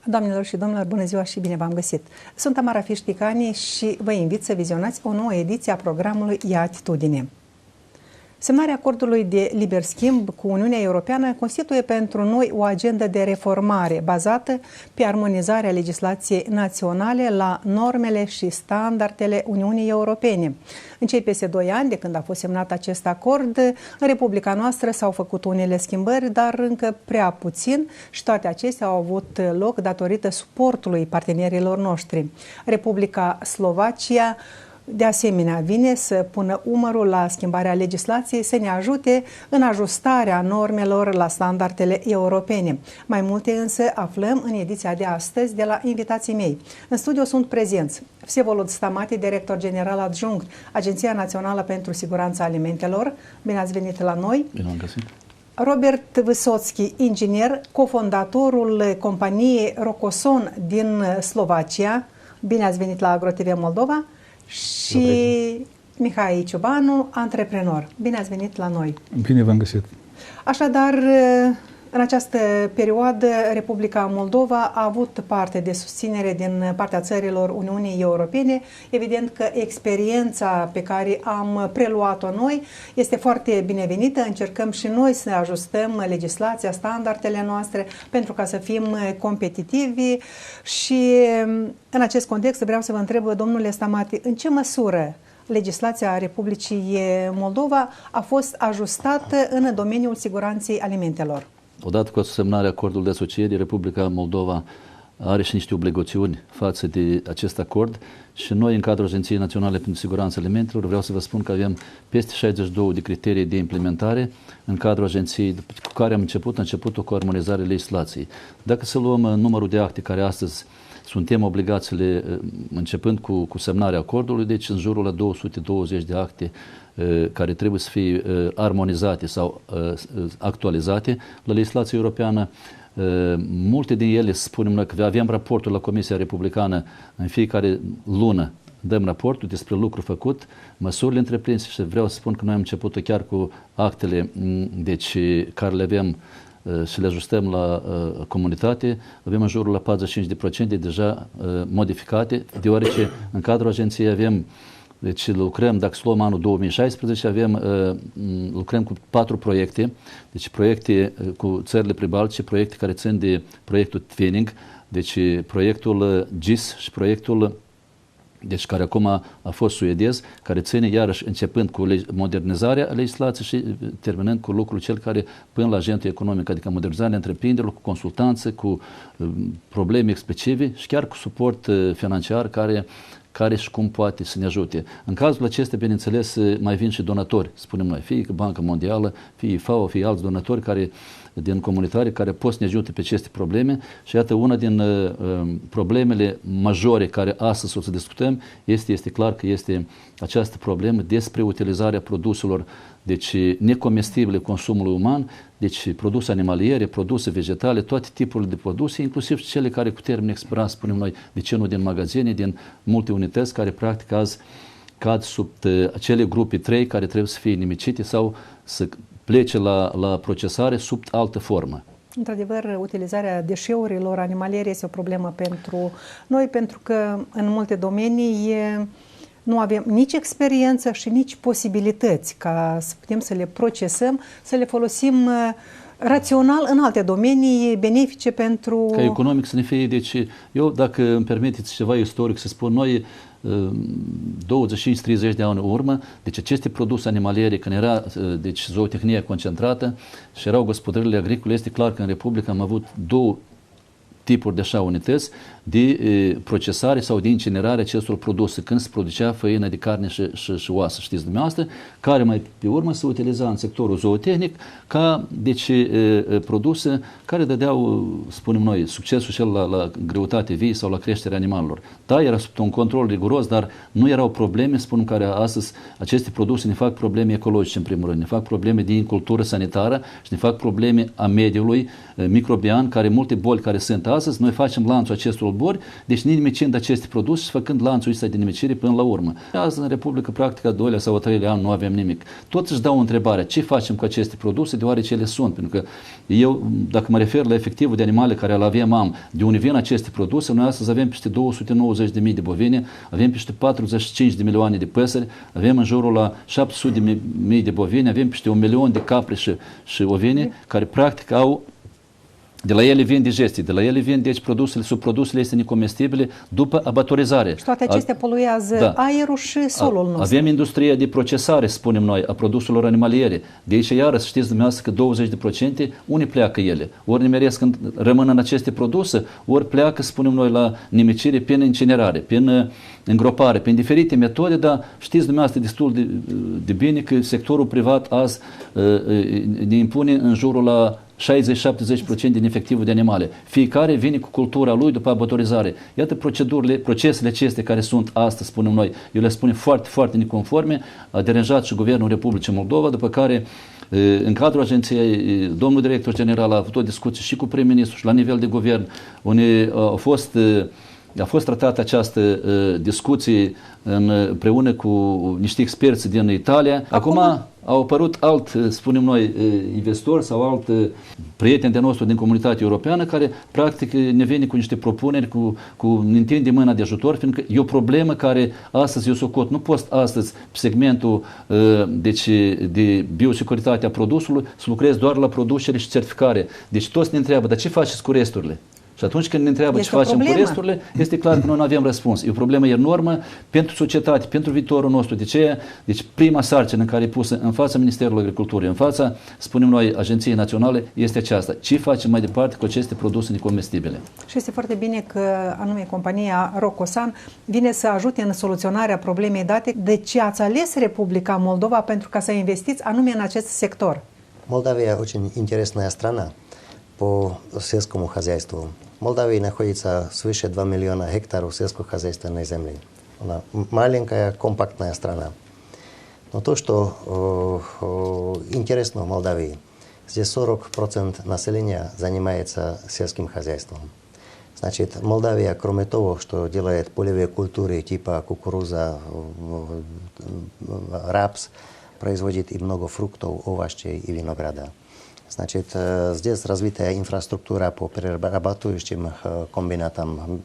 Doamnelor și domnilor, bună ziua și bine v-am găsit! Sunt Tamara Fișticani și vă invit să vizionați o nouă ediție a programului Ia Atitudine. Semnarea acordului de liber schimb cu Uniunea Europeană constituie pentru noi o agendă de reformare bazată pe armonizarea legislației naționale la normele și standardele Uniunii Europene. În cei peste 2 ani de când a fost semnat acest acord, în Republica noastră s-au făcut unele schimbări, dar încă prea puțin și toate acestea au avut loc datorită suportului partenerilor noștri. Republica Slovacia de asemenea, vine să pună umărul la schimbarea legislației, să ne ajute în ajustarea normelor la standardele europene. Mai multe însă aflăm în ediția de astăzi de la invitații mei. În studio sunt prezenți Vsevolod Stamati, director general adjunct, Agenția Națională pentru Siguranța Alimentelor. Bine ați venit la noi! Bine am găsit! Robert Vysotski, inginer, cofondatorul companiei Rocoson din Slovacia. Bine ați venit la AgroTV Moldova! Și Mihai Ciobanu, antreprenor. Bine ați venit la noi! Bine v-am găsit! Așadar, în această perioadă, Republica Moldova a avut parte de susținere din partea țărilor Uniunii Europene. Evident că experiența pe care am preluat-o noi este foarte binevenită. Încercăm și noi să ajustăm legislația, standardele noastre pentru ca să fim competitivi și în acest context vreau să vă întreb, domnule Stamati, în ce măsură legislația Republicii Moldova a fost ajustată în domeniul siguranței alimentelor? Odată cu semnarea acordului de asociere, Republica Moldova are și niște obligațiuni față de acest acord și noi, în cadrul Agenției Naționale pentru Siguranța Alimentelor, vreau să vă spun că avem peste 62 de criterii de implementare în cadrul agenției cu care am început cu armonizarea legislației. Dacă să luăm numărul de acte care astăzi suntem obligați să le, începând cu semnarea acordului, deci în jurul la 220 de acte care trebuie să fie armonizate sau actualizate la legislația europeană. Multe din ele, spunem noi, că avem raportul la Comisia Republicană în fiecare lună, dăm raportul despre lucru făcut, măsurile întreprinse și vreau să spun că noi am început chiar cu actele deci, care le avem și le ajustăm la comunitate, avem în jurul la 45% deja modificate, deoarece în cadrul agenției avem, deci lucrăm, dacă luăm anul 2016, lucrăm cu 4 proiecte, deci proiecte cu țările pribaltice, proiecte care țin de proiectul Twinning, deci proiectul GIS și proiectul deci care acum a fost suedez, care ține iarăși începând cu modernizarea legislației și terminând cu lucrul cel care până la agentul economic, adică modernizarea întreprinderilor, cu consultanță, cu probleme explicite și chiar cu suport financiar care și cum poate să ne ajute. În cazul acesta, bineînțeles, mai vin și donatori, spunem noi, fie Banca Mondială, fie FAO, fie alți donatori din comunitare care pot să ne ajute pe aceste probleme și iată una din problemele majore care astăzi o să discutăm este clar că este această problemă despre utilizarea produselor deci necomestibile consumului uman, deci produse animaliere, produse vegetale, toate tipurile de produse, inclusiv cele care cu termen expirat, spunem noi, de ce nu din magazine, din multe unități care practic azi cad sub acele grupe 3 care trebuie să fie nimicite sau să plece la procesare sub altă formă. Într-adevăr, utilizarea deșeurilor animaliere este o problemă pentru noi, pentru că în multe domenii nu avem nici experiență și nici posibilități ca să putem să le procesăm, să le folosim rațional în alte domenii benefice pentru... Ca economic să ne fie, deci eu, dacă îmi permiteți ceva istoric să spun, noi 25-30 de ani în urmă, deci aceste produse animaliere, când era deci zootehnia concentrată și erau gospodările agricole, este clar că în Republică am avut 2 tipuri de așa unități de procesare sau de incinerare acestor produse, când se producea făină de carne și oasă, știți dumneavoastră, care mai pe urmă se utiliza în sectorul zootehnic ca deci, produse care dădeau, spunem noi, succesul cel la greutate vie sau la creșterea animalelor. Da, era sub un control riguros, dar nu erau probleme, spunem, care astăzi aceste produse ne fac probleme ecologice în primul rând, ne fac probleme de cultură sanitară și ne fac probleme a mediului microbian, care multe boli care sunt astăzi noi facem lanțul acestor olbori, deci nimicind aceste produse și făcând lanțul ăsta de nimicire până la urmă. Azi în Republică, practic, a doilea sau a treilea an nu avem nimic. Toți își dau întrebarea, ce facem cu aceste produse, deoarece ele sunt, pentru că eu, dacă mă refer la efectivul de animale care îl avem, de unde vin aceste produse, noi astăzi avem peste 290.000 de bovine, avem peste 45 de milioane de păsări, avem în jurul la 700.000 de bovine, avem peste 1 milion de capre și ovine, care practic au, de la ele vin digestii, de la ele vin deci subprodusele este necomestibile după abatorizare. Și toate acestea poluează aerul și solul nostru. Avem industria de procesare, spunem noi, a produselor animaliere. De aici, iarăși, știți dumneavoastră că 20% unde pleacă ele? Ori nimeresc când rămân în aceste produse, ori pleacă, spunem noi, la nimicire prin incinerare, prin îngropare, prin diferite metode, dar știți dumneavoastră destul de bine că sectorul privat azi ne impune în jurul la 60-70% din efectivul de animale. Fiecare vine cu cultura lui după abatorizare. Iată procesele acestea care sunt astăzi, spunem noi, eu le spun foarte, foarte neconforme, a deranjat și Guvernul Republicii Moldova, după care în cadrul agenției, domnul director general a avut o discuție și cu prim-ministru și la nivel de guvern, unde a fost tratată această discuție împreună cu niște experți din Italia. Acum au apărut spunem noi, investori sau alt prieten de nostru din comunitatea europeană care practic ne vine cu niște propuneri, ne întinde mâna de ajutor, fiindcă e o problemă care astăzi eu socot. Nu poți astăzi pe segmentul deci, de biosecuritate a produsului să lucrezi doar la producere și certificare. Deci toți ne întreabă, dar ce faceți cu resturile? Și atunci când ne întreabă ce facem cu resturile, este clar că noi nu avem răspuns. E o problemă enormă pentru societate, pentru viitorul nostru. Deci prima sarcină care e pusă în fața Ministerului Agriculturii, în fața, spunem noi, Agenției Naționale, este aceasta. Ce facem mai departe cu aceste produse necomestibile? Și este foarte bine că anume compania Rocosan vine să ajute în soluționarea problemei date. De ce ați ales Republica Moldova pentru ca să investiți anume în acest sector? Молдавия очень интересная страна по сельскому хозяйству. В Молдавии находится свыше 2 миллиона гектаров сельскохозяйственной земли. Она маленькая, компактная страна. Но то, что интересно в Молдавии, здесь 40% населения занимается сельским хозяйством. Значит, Молдавия, кроме того, что делает полевые культуры типа кукуруза, рапс, производит и много фруктов, овощей и винограда. Значит, здесь развитая инфраструктура по перерабатывающим комбинатам,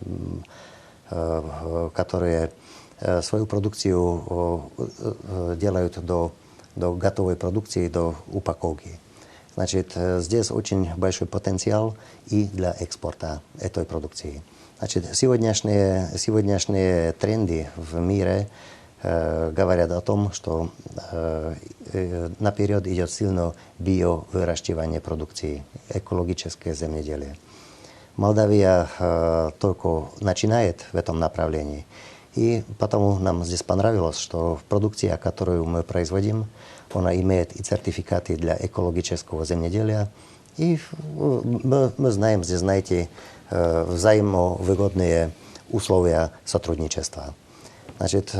которые свою продукцию делают до готовой продукции, до упаковки. Значит, здесь очень большой потенциал и для экспорта этой продукции. Значит, сегодняшние тренды в мире говорят о том, что наперед идет сильно биовыращивание продукции, экологическое земледелие. Молдавия только начинает в этом направлении, и потому нам здесь понравилось, что продукция, которую мы производим, она имеет и сертификаты для экологического земледелия, и мы знаем здесь, знаете, взаимовыгодные условия сотрудничества. Значит,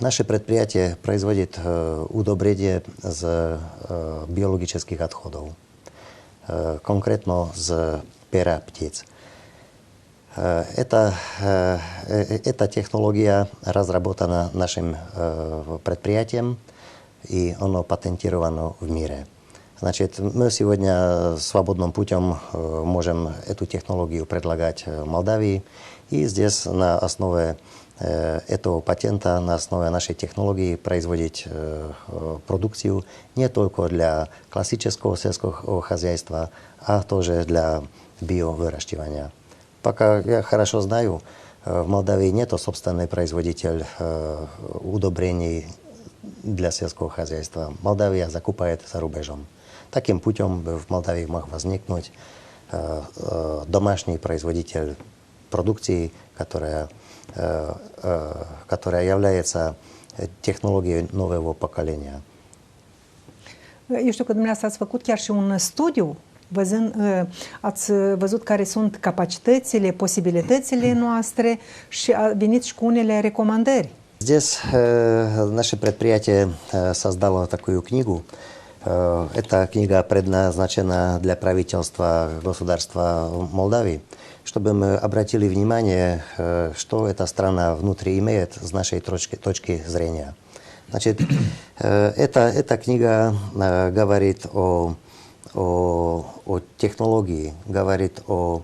наше предприятие производит удобрения из биологических отходов, конкретно из пера птиц. Эта технология разработана нашим предприятием, и она патентирована в мире. Значит, мы сегодня свободным путем можем эту технологию предлагать в Молдавии, и здесь на основе этого патента, на основе нашей технологии производить продукцию не только для классического сельского хозяйства, а тоже для биовыращивания. Пока я хорошо знаю, в Молдавии нет собственный производитель удобрений для сельского хозяйства. Молдавия закупает за рубежом. Таким путем в Молдавии мог возникнуть домашний производитель продукции, которая является tehnologiei нового поколения. Eu știu că dumneavoastră ați făcut chiar și un studiu, ați văzut care sunt capacitățile, posibilitățile noastre și veniți și cu unele recomandări. Здесь наше предприятие создало такую книгу, Эта книга предназначена для правительства государства Молдавии, чтобы мы обратили внимание, что эта страна внутри имеет с нашей точки зрения. Значит, эта книга говорит о технологии, говорит о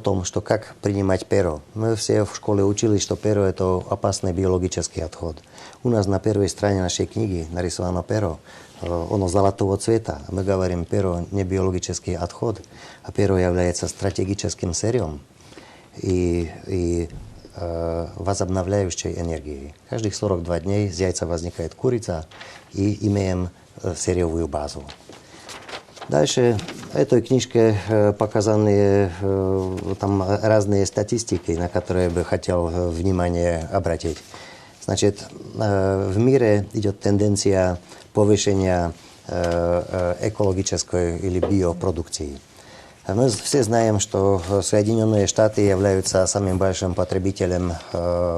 том, что как принимать перо. Мы все в школе учились, что перо – это опасный биологический отход. У нас на первой стране нашей книги нарисовано перо. Оно золотого цвета. Мы говорим, перо не биологический отход, а перо является стратегическим сырьем и возобновляющей энергией. Каждых 42 дней из яйца возникает курица, и имеем сырьевую базу. Дальше в этой книжке показаны там разные статистики, на которые бы хотел внимание обратить. Значит, в мире идет тенденция повышения экологической или биопродукции. Мы все знаем, что Соединенные Штаты являются самым большим потребителем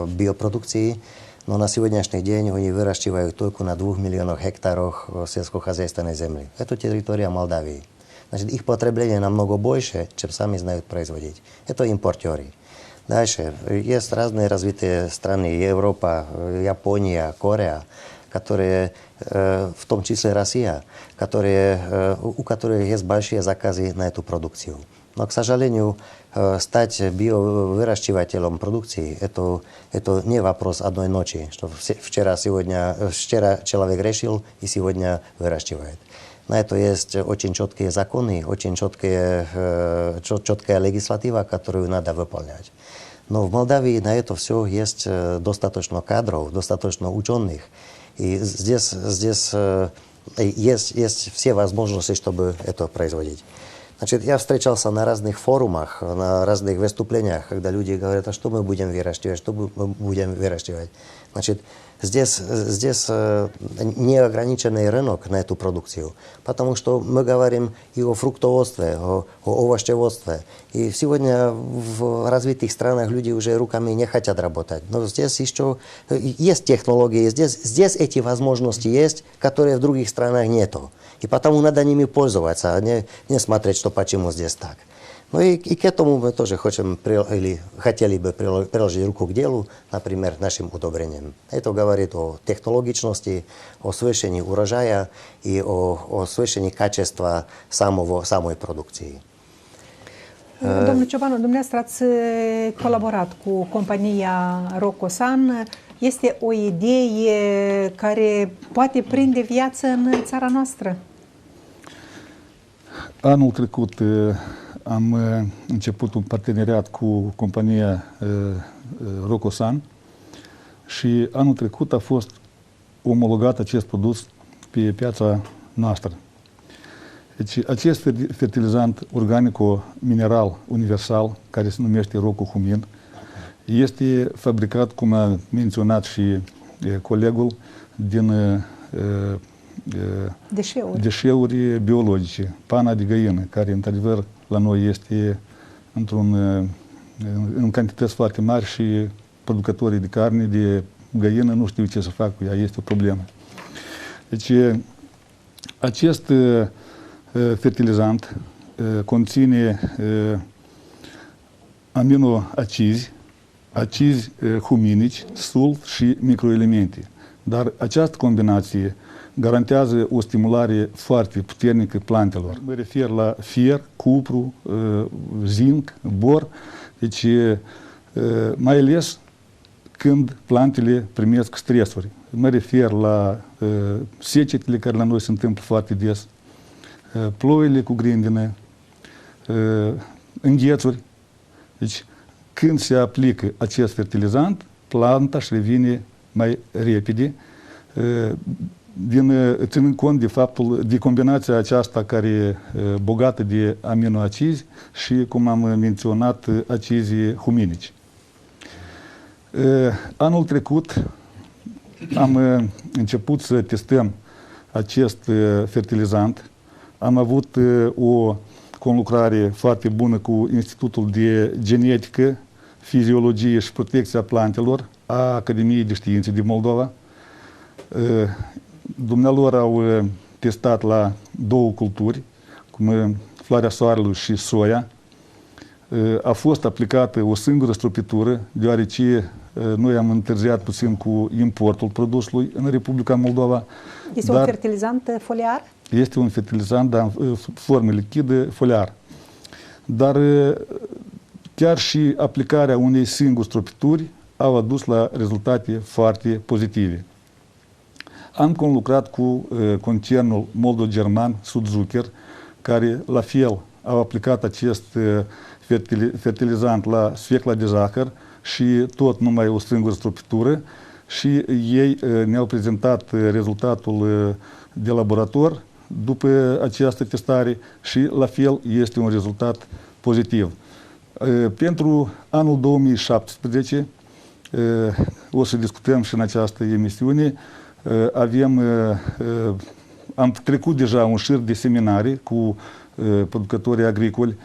биопродукции, но на сегодняшний день они выращивают только на 2 миллионах гектаров сельскохозяйственной земли. Это территория Молдавии. Значит, их потребление намного больше, чем сами знают производить. Это импортеры. Дальше. Есть разные развитые страны, Европа, Япония, Корея, которые, в том числе Россия, у которых есть большие заказы на эту продукцию. Но, к сожалению, стать биовыращивателем продукции – это не вопрос одной ночи, что вчера человек решил и сегодня выращивает. На это есть очень четкие законы, очень четкая легислатива, которую надо выполнять. Но в Молдавии на это все есть достаточно кадров, достаточно ученых. И здесь есть все возможности, чтобы это производить. Значит, я встречался на разных форумах, на разных выступлениях, когда люди говорят, а что мы будем выращивать, что мы будем выращивать. Значит, здесь неограниченный рынок на эту продукцию, потому что мы говорим и о фруктоводстве, о овощеводстве. И сегодня в развитых странах люди уже руками не хотят работать. Но здесь еще есть технологии, здесь эти возможности есть, которые в других странах нету. И потому надо ними пользоваться, а не смотреть, что почему здесь так. Ну и к этому мы тоже хотели бы приложить руку к делу, например, нашим удобрениям. Это говорит о технологичности, о свыщении урожая и о свыщении качества самой продукции. Domnul Ciobanu, dumneavoastră ați colaborat cu compania Rocosan. Este o idee care poate prinde viață în țara noastră? Anul trecut am început un parteneriat cu compania Rocosan și anul trecut a fost omologat acest produs pe piața noastră. Deci acest fertilizant organico-mineral universal, care se numește Rocohumin, este fabricat, cum a menționat și colegul, din deșeuri biologice, pana de găină, care într-adevăr la noi este în cantități foarte mari și producătorii de carne de găină nu știu ce să facă cu ea, este o problemă. Deci acest fertilizant conține aminoacizi, acizi huminici, sulf și microelemente. Dar această combinație garantează o stimulare foarte puternică plantelor. Mă refer la fier, cupru, zinc, bor, deci mai ales când plantele primesc stresuri. Mă refer la secetele care la noi se întâmplă foarte des, ploile cu grindină, înghețuri. Deci, când se aplică acest fertilizant, planta își revine mai repede, ținând cont de faptul, de combinația aceasta care e bogată de aminoacizi și, cum am menționat, acizii huminici. Anul trecut am început să testăm acest fertilizant. Am avut o conlucrare foarte bună cu Institutul de Genetică, Fiziologie și Protecția Plantelor a Academiei de Științe din Moldova. Dumnealor au testat la 2 culturi, cum floarea soarelui și soia. A fost aplicată o singură stropitură, deoarece noi am întârziat puțin cu importul produsului în Republica Moldova. Este un fertilizant foliar? Este un fertilizant, dar în formă lichidă, foliar. Dar chiar și aplicarea unei singuri stropituri au adus la rezultate foarte pozitive. Am conlucrat cu concernul moldo-german Sudzucker, care la fel au aplicat acest fertilizant la sfecla de zahăr și tot numai o singură stropitură și ei ne-au prezentat rezultatul de laborator după această testare și la fel este un rezultat pozitiv. Pentru anul 2017 o să discutăm și în această emisiune. Am trecut deja un șir de seminarii cu producătorii agricoli.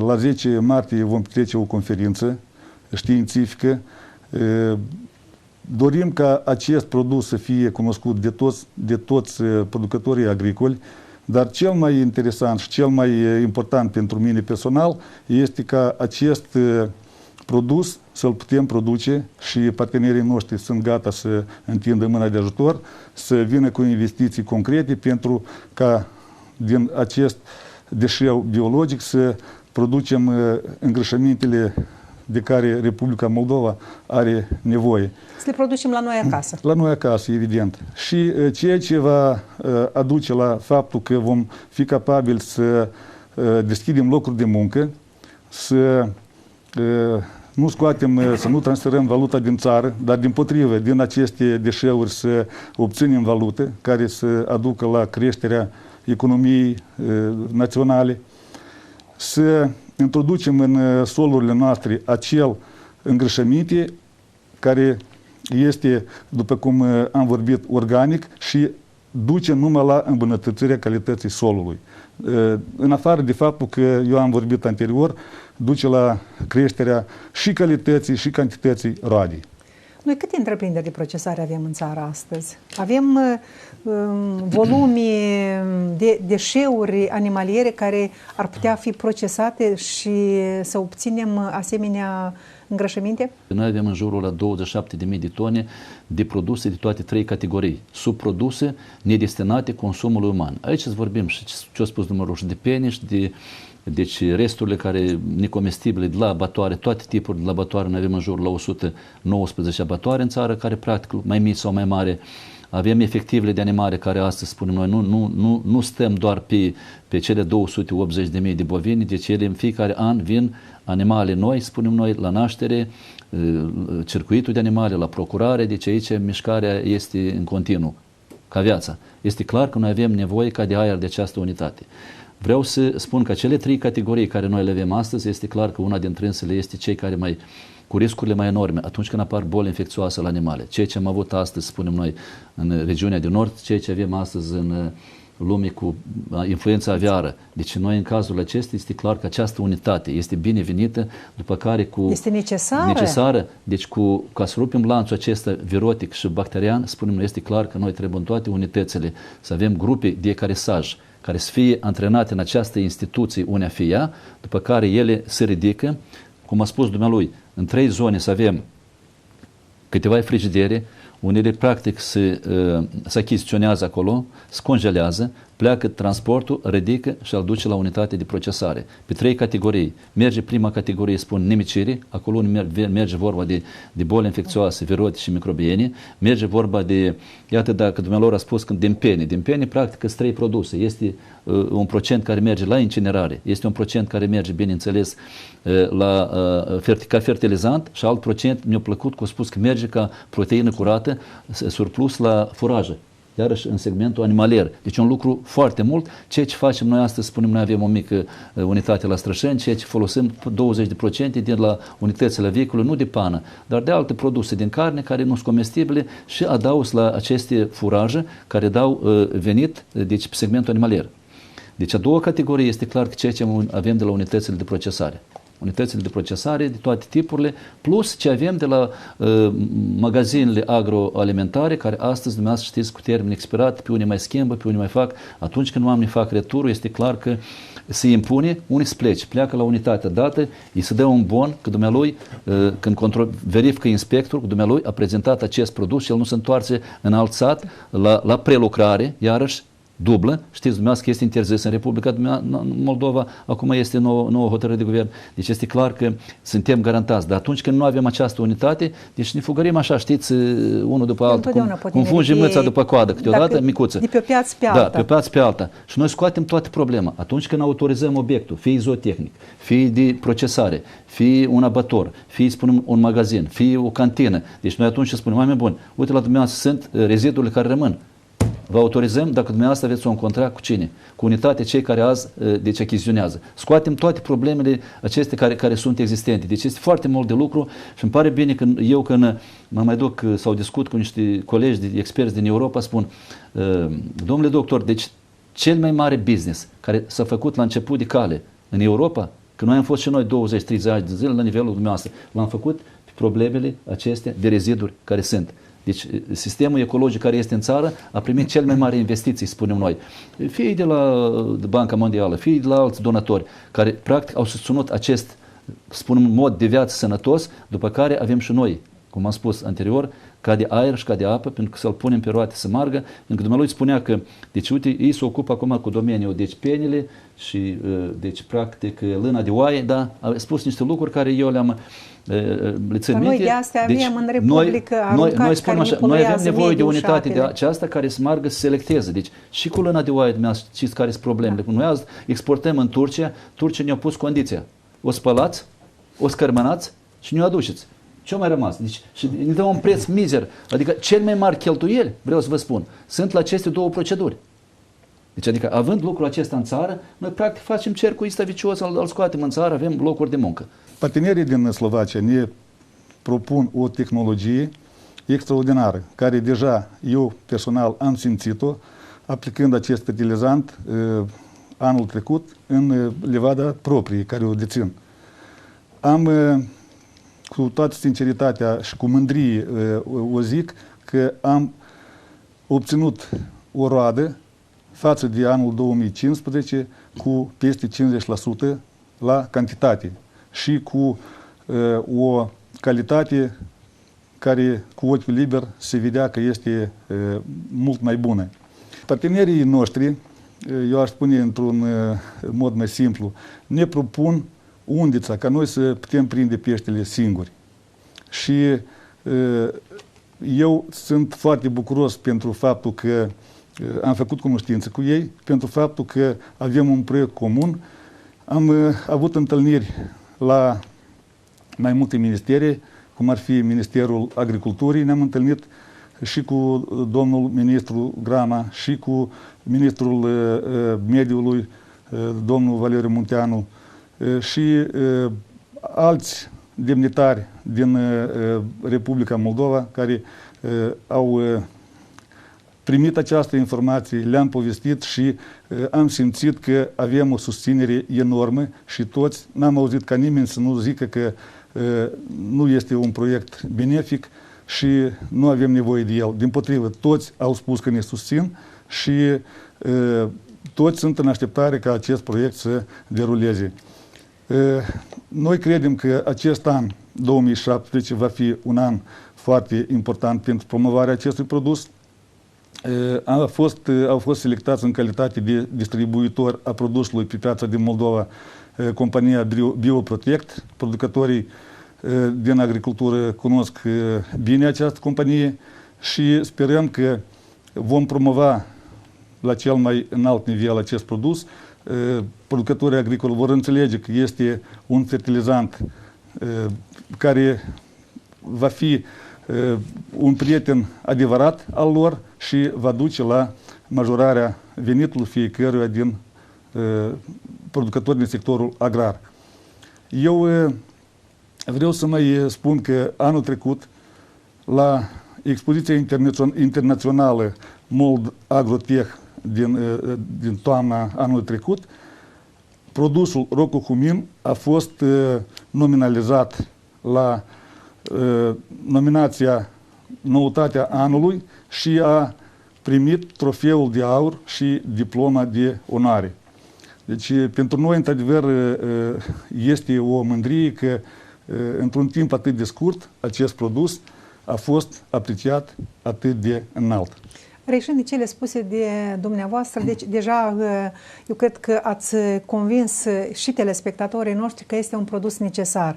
La 10 martie vom trece o conferință științifică. Dorim ca acest produs să fie cunoscut de toți producătorii agricoli, dar cel mai interesant și cel mai important pentru mine personal este ca acest produs să-l putem produce și partenerii noștri sunt gata să întindă mâna de ajutor, să vină cu investiții concrete pentru ca din acest deșeu biologic să producem îngrășămintele de care Republica Moldova are nevoie. Să le producem la noi acasă. La noi acasă, evident. Și ceea ce va aduce la faptul că vom fi capabili să deschidem locuri de muncă, să nu scoatem, să nu transferăm valuta din țară, dar dimpotrivă, din aceste deșeuri să obținem valută care să aducă la creșterea economiei naționale, să introducem în solurile noastre acel îngrășăminte care este, după cum am vorbit, organic și duce numai la îmbunătățirea calității solului. În afară de faptul că eu am vorbit anterior, duce la creșterea și calității și cantității roadei. Noi câte întreprinderi de procesare avem în țară astăzi? Avem volume de deșeuri animaliere care ar putea fi procesate și să obținem asemenea îngrășăminte? Noi avem în jurul la 27.000 de tone de produse de toate 3 categorii. Subproduse nedestinate consumului uman. Aici să vorbim și ce a spus domnul Ruș, de pene și de deci resturile care necomestibile de la abatoare, toate tipurile de abatoare, noi avem în jur la 119 abatoare în țară, care practic mai mici sau mai mari. Avem efectivele de animale care astăzi, spunem noi, nu stăm doar pe cele 280.000 de bovini, deci ele în fiecare an vin animale noi, spunem noi, la naștere, circuitul de animale, la procurare, deci aici mișcarea este în continuu, ca viața. Este clar că noi avem nevoie ca de aer de această unitate. Vreau să spun că cele 3 categorii care noi le avem astăzi, este clar că una dintre ele este cei care cu riscurile mai enorme atunci când apar boli infecțioase la animale. Ceea ce am avut astăzi, spunem noi, în regiunea de nord, ceea ce avem astăzi în lume cu influența aviară. Deci noi în cazul acesta este clar că această unitate este binevenită, după care este necesară. Deci ca să rupem lanțul acesta virotic și bacterian, spunem noi, este clar că noi trebuie în toate unitățile să avem grupe de ecaresaj care să fie antrenate în această instituție unea fie ea, după care ele se ridică, cum a spus dumnealui, în 3 zone să avem câteva frigidere, unele practic se achiziționează acolo, se congelează, pleacă transportul, ridică și îl duce la unitate de procesare. Pe 3 categorii. Merge prima categorie, spun nimicire, acolo merge vorba de boli infecțioase, virote și microbiene, merge vorba de, iată dacă dumnealor a spus că din pene practic sunt 3 produse. Este un procent care merge la incinerare, este un procent care merge, bineînțeles, ca fertilizant și alt procent, mi-a plăcut că a spus că merge ca proteină curată, surplus la furaje. Iarăși în segmentul animalier. Deci un lucru foarte mult. Ceea ce facem noi astăzi, spunem, noi avem o mică unitate la Strășeni, ceea ce folosim 20% din la unitățile vehiculului, nu de pană, dar de alte produse din carne care nu sunt comestibile și adaus la aceste furaje care dau venit, deci pe segmentul animalier. Deci a doua categorie este clar că ceea ce avem de la unitățile de procesare. unitățile de procesare de toate tipurile, plus ce avem de la magazinele agroalimentare, care astăzi, dumneavoastră știți, cu termen expirat, pe unii mai schimbă, pe unii mai fac. Atunci când oamenii fac returul, este clar că se impune, unii se plece, pleacă la unitatea dată, îi se dă un bon că dumnealui, când verifică inspectorul, că dumnealui a prezentat acest produs și el nu se întoarce în alt sat la prelucrare, iarăși dublă. Știți dumneavoastră că este interzis în Republica Moldova, acum este nouă hotărâre de guvern. Deci este clar că suntem garantați. Dar atunci când nu avem această unitate, deci ne fugărim așa, știți, unul după altul, cum fungi mâța după coadă, câteodată micuță. De pe o piață pe alta. Da, pe o piață pe alta. Și noi scoatem toată problema. Atunci când autorizăm obiectul, fie zootehnic, fie de procesare, fie un abator, fie, spunem, un magazin, fie o cantină. Deci noi atunci spunem, oameni buni, uite la dumneavoastră sunt rezidurile care rămân. Vă autorizăm dacă dumneavoastră aveți un contract cu cine? Cu unitate, cei care azi deci achiziționează. Scoatem toate problemele acestea care sunt existente. Deci este foarte mult de lucru și îmi pare bine că eu când mă mai duc sau discut cu niște colegi de experți din Europa, spun, domnule doctor, deci cel mai mare business care s-a făcut la început de cale în Europa, că noi am fost și noi 20-30 ani de zile la nivelul dumneavoastră, l-am făcut pe problemele acestea de reziduri care sunt. Deci sistemul ecologic care este în țară a primit cel mai mare investiții, spunem noi. Fie de la Banca Mondială, fie de la alți donatori, care practic au susținut acest, spunem, mod de viață sănătos, după care avem și noi, cum am spus anterior, ca de aer și ca de apă, pentru că să-l punem pe roate să margă, pentru că dumnealui spunea că, deci uite, ei se ocupă acum cu domeniul, deci penile și, deci practic, lâna de oaie, da, a spus niște lucruri care eu le țin minte. Noi de asta avem în Republică noi spunem așa, noi avem nevoie de unitate de aceasta care să margă, să selecteze. Deci și cu lâna de oaie, dumneavoastră știți care sunt problemele. Da. Noi azi exportăm în Turcia, Turcia ne-a pus condiția. O spălați, o scărmânați și ne-o aduceți. Ce-a mai rămas? Deci, și ne dă un preț mizer. Adică cel mai mari cheltuieli, vreau să vă spun, sunt la aceste două proceduri. Deci, adică, având lucrul acesta în țară, noi practic facem cercul ăsta vicios, îl scoatem în țară, avem locuri de muncă. Partenerii din Slovacia ne propun o tehnologie extraordinară, care deja eu personal am simțit-o, aplicând acest fertilizant anul trecut în livada proprie, care o dețin. Am, cu toată sinceritatea și cu mândrie, o zic că am obținut o roadă față de anul 2015 cu peste 50% la cantitate și cu o calitate care cu ochiul liber se vedea că este mult mai bună. Partenerii noștri, eu aș spune într-un mod mai simplu, ne propun undița ca noi să putem prinde peștele singuri. Și eu sunt foarte bucuros pentru faptul că am făcut cunoștință cu ei, pentru faptul că avem un proiect comun. Am avut întâlniri la mai multe ministere, cum ar fi Ministerul Agriculturii, ne-am întâlnit și cu domnul ministru Grama și cu ministrul Mediului, domnul Valeriu Munteanu, și alți demnitari din Republica Moldova care au primit această informație, le-am povestit și am simțit că avem o susținere enormă și toți, n-am auzit ca nimeni să nu zică că nu este un proiect benefic și nu avem nevoie de el. Dimpotrivă, toți au spus că ne susțin și toți sunt în așteptare ca acest proiect să deruleze. Noi credem că acest an, 2017, va fi un an foarte important pentru promovarea acestui produs. Au fost selectați în calitate de distribuitor a produsului pe piața din Moldova compania Bioprotect. Producătorii din agricultură cunosc bine această companie și sperăm că vom promova la cel mai înalt nivel acest produs. Producătorii agricoli vor înțelege că este un fertilizant care va fi un prieten adevărat al lor și va duce la majorarea venitului fiecăruia din producători din sectorul agrar. Eu vreau să mai spun că anul trecut, la expoziția internațională Mold Agrotech din toamna anului trecut, produsul Rocohumin a fost nominalizat la nominația Noutatea Anului și a primit trofeul de aur și diploma de onoare. Deci, pentru noi, într-adevăr, este o mândrie că, într-un timp atât de scurt, acest produs a fost apreciat atât de înalt. Reieșind din cele spuse de dumneavoastră, deci deja eu cred că ați convins și telespectatorii noștri că este un produs necesar.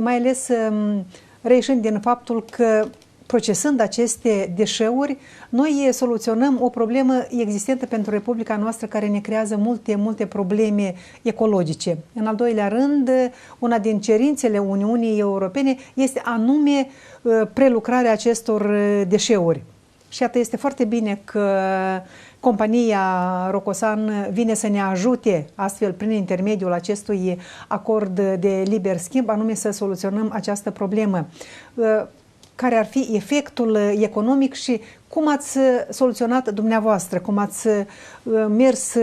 Mai ales reieșind din faptul că procesând aceste deșeuri, noi soluționăm o problemă existentă pentru Republica noastră care ne creează multe probleme ecologice. În al doilea rând, una din cerințele Uniunii Europene este anume prelucrarea acestor deșeuri. Și iată, este foarte bine că compania Rocosan vine să ne ajute astfel prin intermediul acestui acord de liber schimb, anume să soluționăm această problemă. Care ar fi efectul economic și cum ați soluționat dumneavoastră, cum ați mers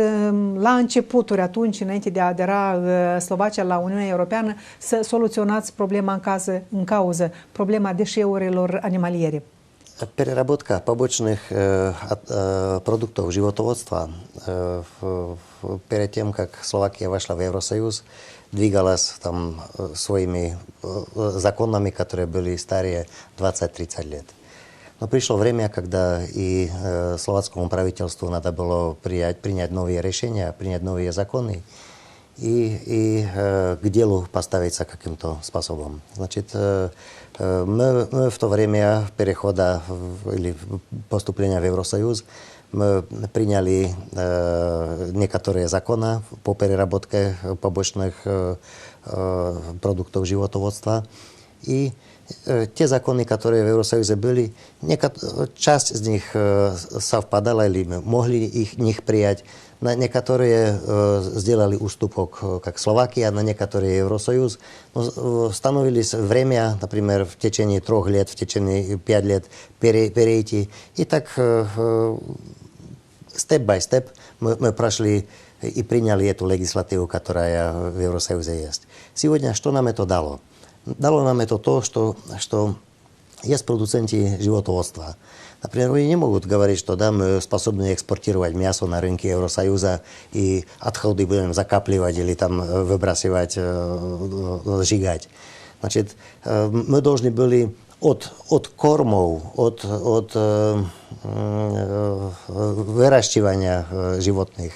la începuturi atunci, înainte de a adera Slovacia la Uniunea Europeană, să soluționați problema în cauză, problema deșeurilor animaliere? Переработка побочных продуктов животноводства перед тем, как Словакия вошла в Евросоюз, двигалась там своими законами, которые были старее 20-30 лет. Но пришло время, когда и словацкому правительству надо было принять новые решения, принять новые законы и к делу поставиться каким-то способом. Значит, мы в то время перехода или поступления в Евросоюз мы приняли некоторые законы по переработке побочных продуктов животноводства. И те законы, которые в Евросоюзе были, часть из них совпадала или мы могли их принять. На некоторые сделали уступок, как Словакия, на некоторые Евросоюз. Но становились время, например, в течение 3 лет, в течение 5 лет перейти. И так степ-бай-степ мы прошли и приняли эту легислативу, которая в Евросоюзе есть. Сегодня что нам это дало? Дало нам это то, что есть продуценты животноводства. Например, они не могут говорить, что да, мы способны экспортировать мясо на рынке Евросоюза и отходы будем закапливать или там выбрасывать, сжигать. Значит, мы должны были от кормов, от выращивания животных,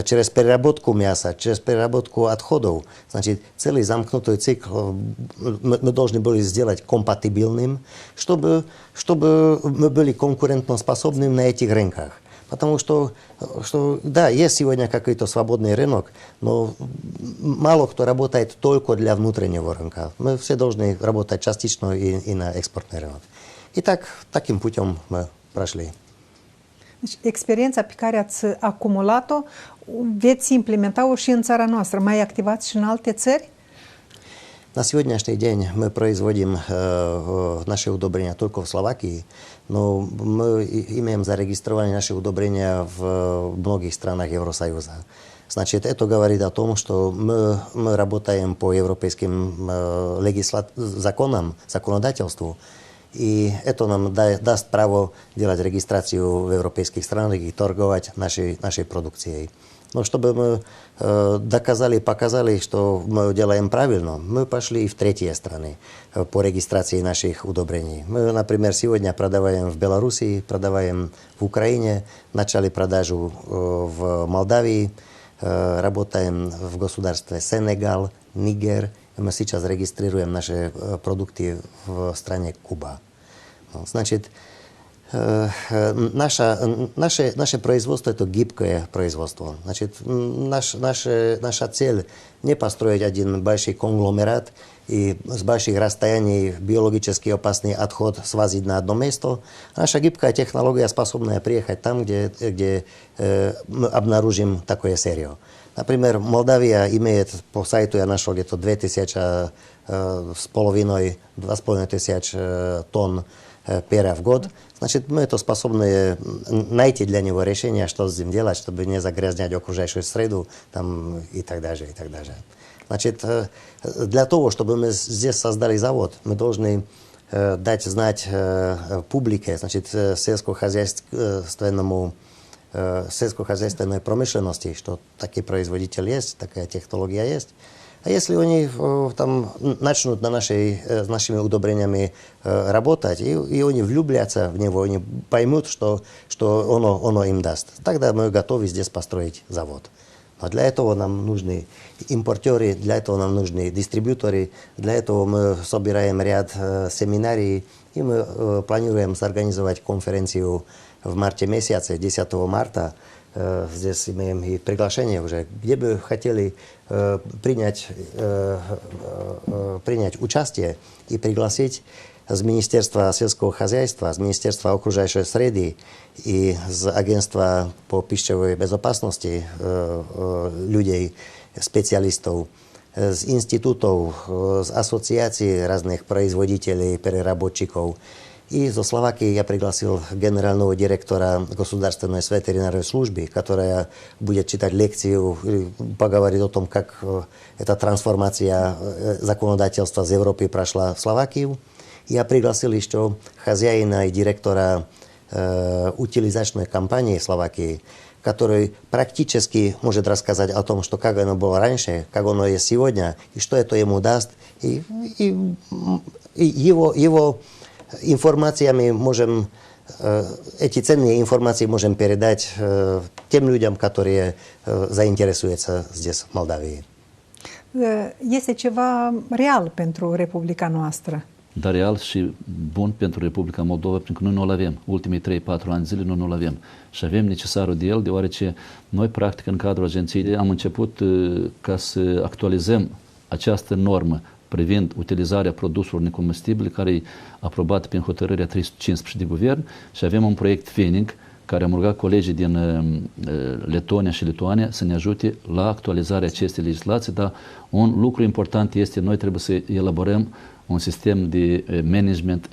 через переработку мяса, через переработку отходов. Значит, целый замкнутый цикл мы должны были сделать компатибельным, чтобы мы были конкурентоспособными на этих рынках. Потому что да, есть сегодня какой-то свободный рынок, но мало кто работает только для внутреннего рынка. Мы все должны работать частично и на экспортный рынок. И так, таким путем мы прошли. Deci, experiența pe care ați acumulat-o, veți implementa-o și în țara noastră. Mai activați și în alte țări? На сегодняшний день мы производим наши удобрения только в Словакии, но мы имеем зарегистрированы наши удобрения в многих странах Евросоюза. Значит, это говорит о том, что мы работаем по европейским законам, законодательству, и это нам даст право делать регистрацию в европейских странах и торговать нашей продукцией. Но чтобы мы доказали, показали, что мы делаем правильно, мы пошли и в третьи страны по регистрации наших удобрений. Мы, например, сегодня продаваем в Белоруссии, продаваем в Украине, начали продажу в Молдавии, работаем в государстве Сенегал, Нигер. Мы сейчас регистрируем наши продукты в стране Куба. Значит, наше производство – это гибкое производство. Значит, наша цель не построить один большой конгломерат и с больших расстояний биологически опасный отход свозить на одно место. Наша гибкая технология способна приехать там, где мы обнаружим такое сырье. Например, Молдавия имеет, по сайту я нашел где-то 2500 тонн перья в год, значит, мы это способны найти для него решение, что с ним делать, чтобы не загрязнять окружающую среду там, и так далее, и так далее. Значит, для того, чтобы мы здесь создали завод, мы должны дать знать публике, значит, сельскохозяйственной промышленности, что такой производитель есть, такая технология есть. А если они там начнут с нашими удобрениями работать, и они влюбятся в него, они поймут, что оно им даст, тогда мы готовы здесь построить завод. Но для этого нам нужны импортеры, для этого нам нужны дистрибьюторы, для этого мы собираем ряд семинарий, и мы планируем организовать конференцию в марте месяце, 10 марта. Здесь имеем и приглашение уже, где бы хотели принять участие и пригласить с Министерства сельского хозяйства, с Министерства окружающей среды и с Агентства по пищевой безопасности людей, специалистов, с институтов, с ассоциаций разных производителей, переработчиков. И из Словакии я пригласил генерального директора Государственной ветеринарной службы, которая будет читать лекцию, поговорить о том, как эта трансформация законодательства из Европы прошла в Словакию. Я пригласил еще хозяина и директора утилизационной компании Словакии, который практически может рассказать о том, что как оно было раньше, как оно есть сегодня, и что это ему даст. И его информациями можем, эти ценные информации можем передать тем людям, которые заинтересуются здесь, в Молдавии. Este ceva real pentru Republica noastră. Dar real și bun pentru Republica Moldova, pentru că noi nu-l avem. Ultimii 3-4 ani zile noi nu-l avem. Și avem necesarul de el, deoarece noi, practic, în cadrul agenției am început ca să actualizăm această normă privind utilizarea produselor necombustibile, care e aprobată prin hotărârea 315 de guvern, și avem un proiect Fening, care am rugat colegii din Letonia și Lituania să ne ajute la actualizarea acestei legislații, dar un lucru important este, noi trebuie să elaborăm un sistem de management,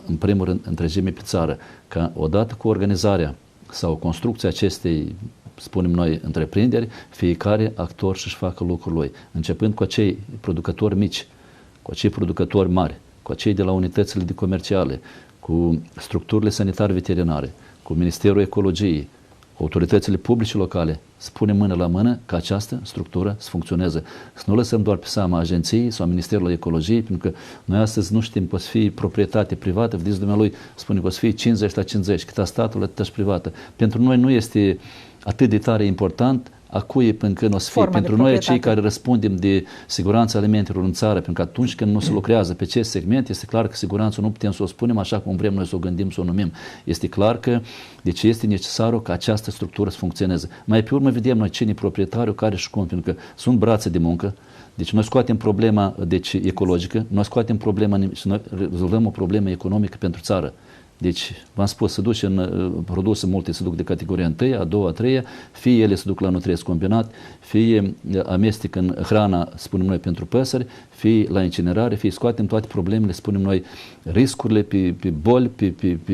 în primul rând, întregime pe țară, ca odată cu organizarea sau construcția acestei, spunem noi, întreprinderi, fiecare actor să-și facă lucrul lui, începând cu acei producători mici, cu acei producători mari, cu acei de la unitățile de comerciale, cu structurile sanitar-veterinare, cu Ministerul Ecologiei, cu autoritățile publice locale, să punem mână la mână ca această structură să funcționeze. Să nu lăsăm doar pe seama agenției sau Ministerului Ecologiei, pentru că noi astăzi nu știm, poate fi proprietate privată, vedeți, dumnealui spune că o să fie 50-50, cât a statul, atât și privată. Pentru noi nu este atât de tare important a cui până când o să fie. Pentru noi, cei care răspundem de siguranța alimentelor în țară, pentru că atunci când nu se lucrează pe acest segment, este clar că siguranța nu putem să o spunem așa cum vrem noi să o gândim, să o numim. Este clar că, deci este necesar ca această structură să funcționeze. Mai pe urmă vedem noi cine e proprietarul, care și cum, pentru că sunt brațe de muncă. Deci noi scoatem problema ecologică, noi scoatem problema și noi rezolvăm o problemă economică pentru țară. Deci, v-am spus, se duce în produse multe, se duc de categoria 1, a 2, a 3, fie ele se duc la nutriesc combinat, fie amestec în hrana, spunem noi, pentru păsări, fie la incinerare, fie scoatem toate problemele, spunem noi, riscurile pe boli, pe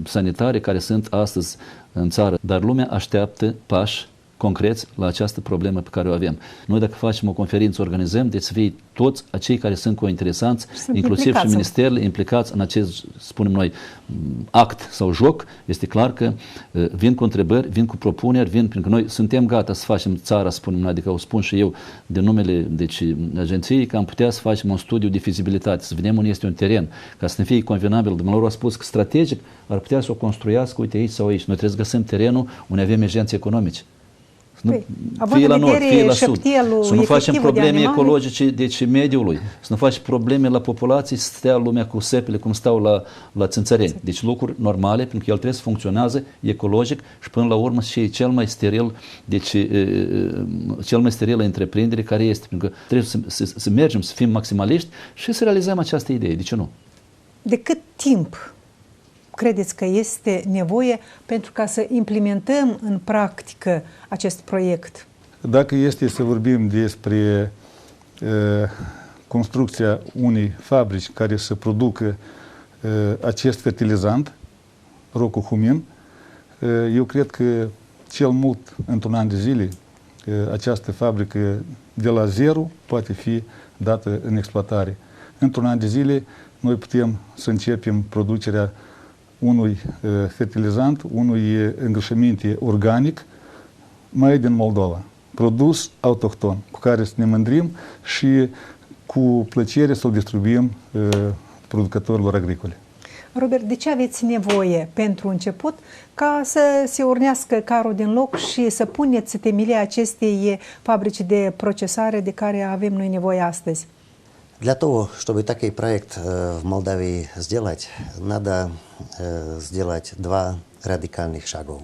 sanitare care sunt astăzi în țară. Dar lumea așteaptă pași concreți la această problemă pe care o avem. Noi dacă facem o conferință, organizăm, deci să fie toți acei care sunt cointeresanți, inclusiv și ministerele implicați în acest, spunem noi, act sau joc, este clar că vin cu întrebări, vin cu propuneri, pentru că noi suntem gata să facem țara, spunem noi, adică o spun și eu de numele agenției, că am putea să facem un studiu de fizibilitate, să vedem unde este un teren, ca să ne fie convenabil. Dumneavoastră a spus că strategic ar putea să o construiască, uite aici sau aici. Noi trebuie să găsim terenul unde avem agenții economici. Fie la nord, fie la sud. Să nu facem probleme ecologice, deci mediului. Să nu facem probleme la populație, să stea lumea cu săpile cum stau la țânțăreni. Deci lucruri normale, pentru că el trebuie să funcționează ecologic și până la urmă și cel mai steril, deci cel mai sterilă întreprindere care este. Pentru că trebuie să mergem, să fim maximaliști și să realizăm această idee. De ce nu? De cât timp credeți că este nevoie pentru ca să implementăm în practică acest proiect? Dacă este să vorbim despre construcția unei fabrici care să producă acest fertilizant, rocohumin, eu cred că cel mult într-un an de zile această fabrică de la zero poate fi dată în exploatare. Într-un an de zile noi putem să începem producerea unui fertilizant, unui îngrășăminte organic mai din Moldova, produs autohton, cu care să ne mândrim și cu plăcere să-l distribuim producătorilor agricole. Robert, de ce aveți nevoie pentru început ca să se urnească carul din loc și să puneți temelia acestei fabrici de procesare de care avem noi nevoie astăzi? Для того, чтобы такой проект в Молдавии сделать, надо сделать два радикальных шагов.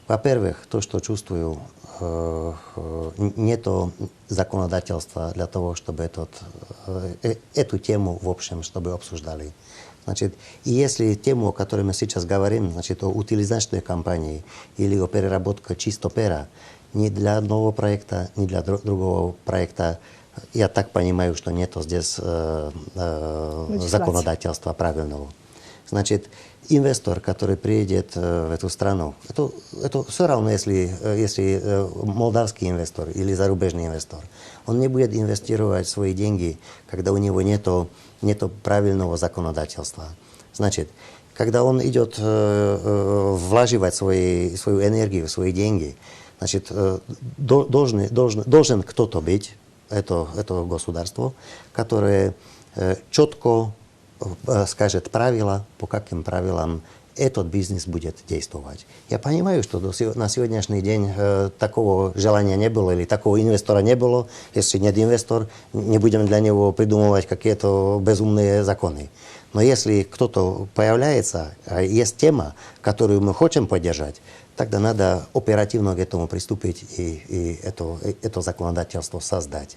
Во-первых, то, что чувствую, нету законодательства для того, чтобы эту тему, в общем, чтобы обсуждали. Значит, и если тему, о которой мы сейчас говорим, значит, о утилизационной компании или о переработке чисто пера, ни для одного проекта, ни для другого проекта, я так понимаю, что нету здесь законодательства правильного. Значит, инвестор, который приедет в эту страну, это все равно, если молдавский инвестор или зарубежный инвестор, он не будет инвестировать свои деньги, когда у него нету правильного законодательства. Значит, когда он идет влаживать свою энергию, свои деньги, значит, должен кто-то быть, это государство, которое четко скажет правила, по каким правилам этот бизнес будет действовать. Я понимаю, что на сегодняшний день такого желания не было или такого инвестора не было. Если нет инвестора, не будем для него придумывать какие-то безумные законы. Но если кто-то появляется, есть тема, которую мы хотим поддержать, тогда надо оперативно к этому приступить и это законодательство создать.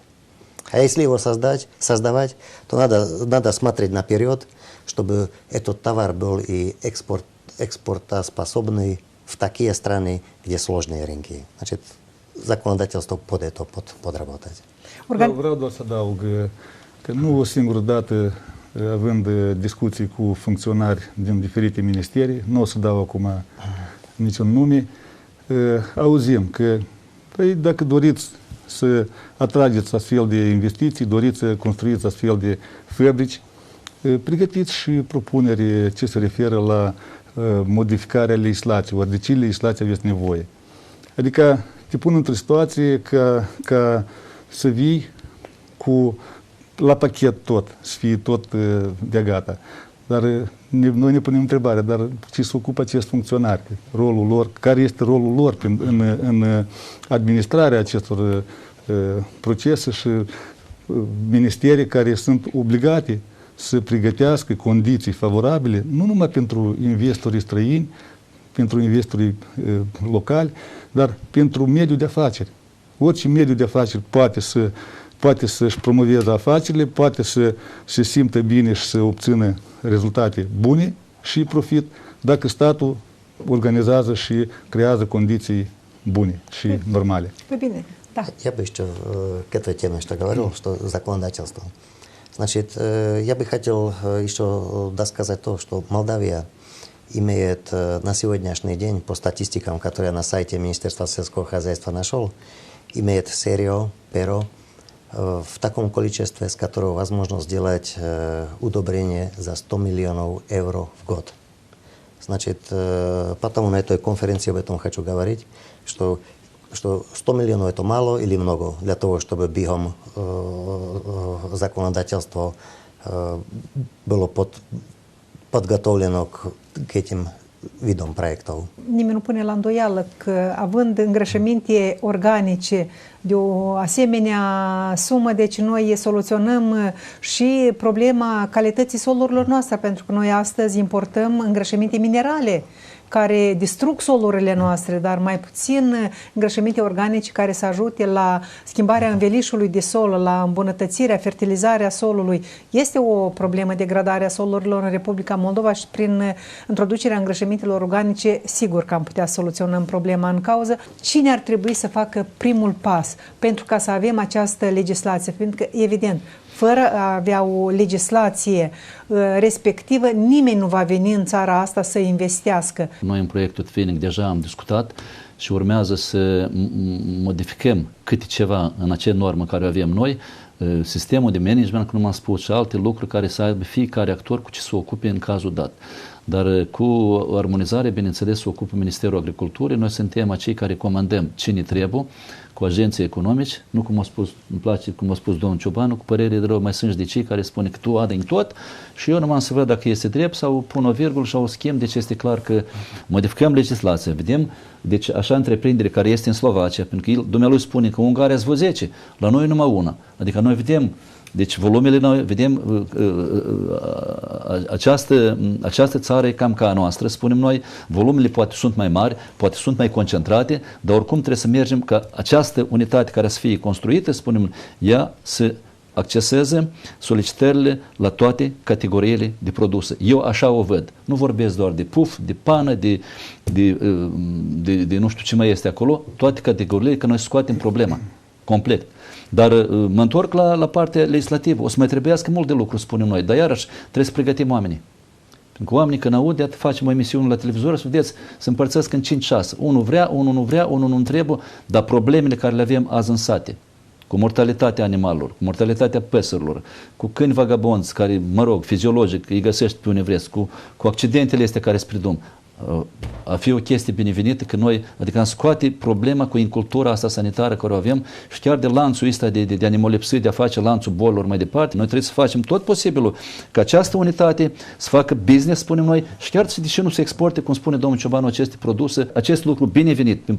А если его создавать, то надо смотреть наперед, чтобы этот товар был и экспортоспособный в такие страны, где сложные рынки. Значит, законодательство под это подработать. Vreau doar să adaug că nu o singură dată, având discuții cu funcționari din diferite ministerii, nu o să dau acum niciun nume, auzim că, păi, dacă doriți să atrageți astfel de investiții, doriți să construiți astfel de fabrici, pregătiți și propuneri ce se referă la modificarea legislației, ori de ce legislație aveți nevoie. Adică te pun într-o situație ca să vii la pachet tot, să fie tot de gata. Dar noi ne punem întrebarea, dar ce se ocupă acest funcționari? Rolul lor, care este rolul lor în administrarea acestor procese și ministerii care sunt obligate să pregătească condiții favorabile, nu numai pentru investorii străini, pentru investorii locali, dar pentru mediul de afaceri. Orice mediu de afaceri poate să-și promoveze afacerile, poate să se simtă bine și să obțină rezultate bune și profit, dacă statul organizează și creează condiții bune și нормальные. Да. Я бы еще к этой теме что говорил, что законодательство. Значит, я бы хотел еще досказать то, что Молдавия имеет на сегодняшний день, по статистикам, которые я на сайте Министерства сельского хозяйства нашел, имеет сырье, перо в таком количестве, с которого возможно сделать удобрение за 100 миллионов евро в год. Значит, потому на этой конференции об этом хочу говорить, что 100 миллионов это мало или много для того, чтобы бегом законодательство было подготовлено к этим видам проектов. Nimeni nu pune la îndoială că, având îngrășăminte organice de o asemenea sumă, deci noi soluționăm și problema calității solurilor noastre, pentru că noi astăzi importăm îngrășăminte minerale care distrug solurile noastre, dar mai puțin îngrășăminte organice care să ajute la schimbarea învelișului de sol, la îmbunătățirea, fertilizarea solului. Este o problemă, degradarea solurilor în Republica Moldova și prin introducerea îngrășămintelor organice, sigur că am putea să soluționăm problema în cauză. Cine ar trebui să facă primul pas pentru ca să avem această legislație? Pentru că, evident, fără a avea o legislație respectivă, nimeni nu va veni în țara asta să investească. Noi în proiectul Twinning deja am discutat și urmează să modificăm câte ceva în acea normă care o avem noi, sistemul de management, cum am spus, și alte lucruri care să aibă fiecare actor cu ce să ocupe în cazul dat. Dar cu armonizare, bineînțeles, se ocupă Ministerul Agriculturii. Noi suntem acei care comandăm cine trebuie, cu agenții economici, nu cum a spus, îmi place cum a spus domnul Ciobanu, cu părere de rău, mai sunt și de cei care spune că tu adăi tot și eu numai să văd dacă este drept sau pun o virgulă sau o schimb, deci este clar că modificăm legislația. Vedem, deci așa întreprindere care este în Slovacia, pentru că dumnealui spune că Ungaria îți vă 10, la noi numai una. Adică noi vedem, deci volumele, noi vedem această țară e cam ca a noastră, spunem noi, volumele poate sunt mai mari, poate sunt mai concentrate, dar oricum trebuie să mergem ca această unitate care să fie construită, spunem, ea să acceseze solicitările la toate categoriile de produse. Eu așa o văd. Nu vorbesc doar de puf, de pană, de nu știu ce mai este acolo, toate categoriile, că noi scoatem problema complet. Dar mă întorc la partea legislativă. O să mai trebuiască mult de lucru, spunem noi, dar iarăși trebuie să pregătim oamenii. Pentru că oamenii când aud, iată, facem o emisiune la televizor și vedeți, se împărțesc în 5-6. Unul vrea, unul nu vrea, unul nu trebuie, dar problemele care le avem azi în sate, cu mortalitatea animalelor, cu mortalitatea păsărilor, cu câini vagabonzi care, mă rog, fiziologic îi găsești pe unde vreți, cu accidentele astea care spre drum. A fi o chestie binevenită că noi, adică am scoate problema cu incultura asta sanitară care o avem și chiar de lanțul ăsta de animalepsie, de a face lanțul bolilor mai departe, noi trebuie să facem tot posibilul ca această unitate să facă business, spunem noi, și chiar de ce nu se exporte, cum spune domnul Ciobanu, aceste produse, acest lucru binevenit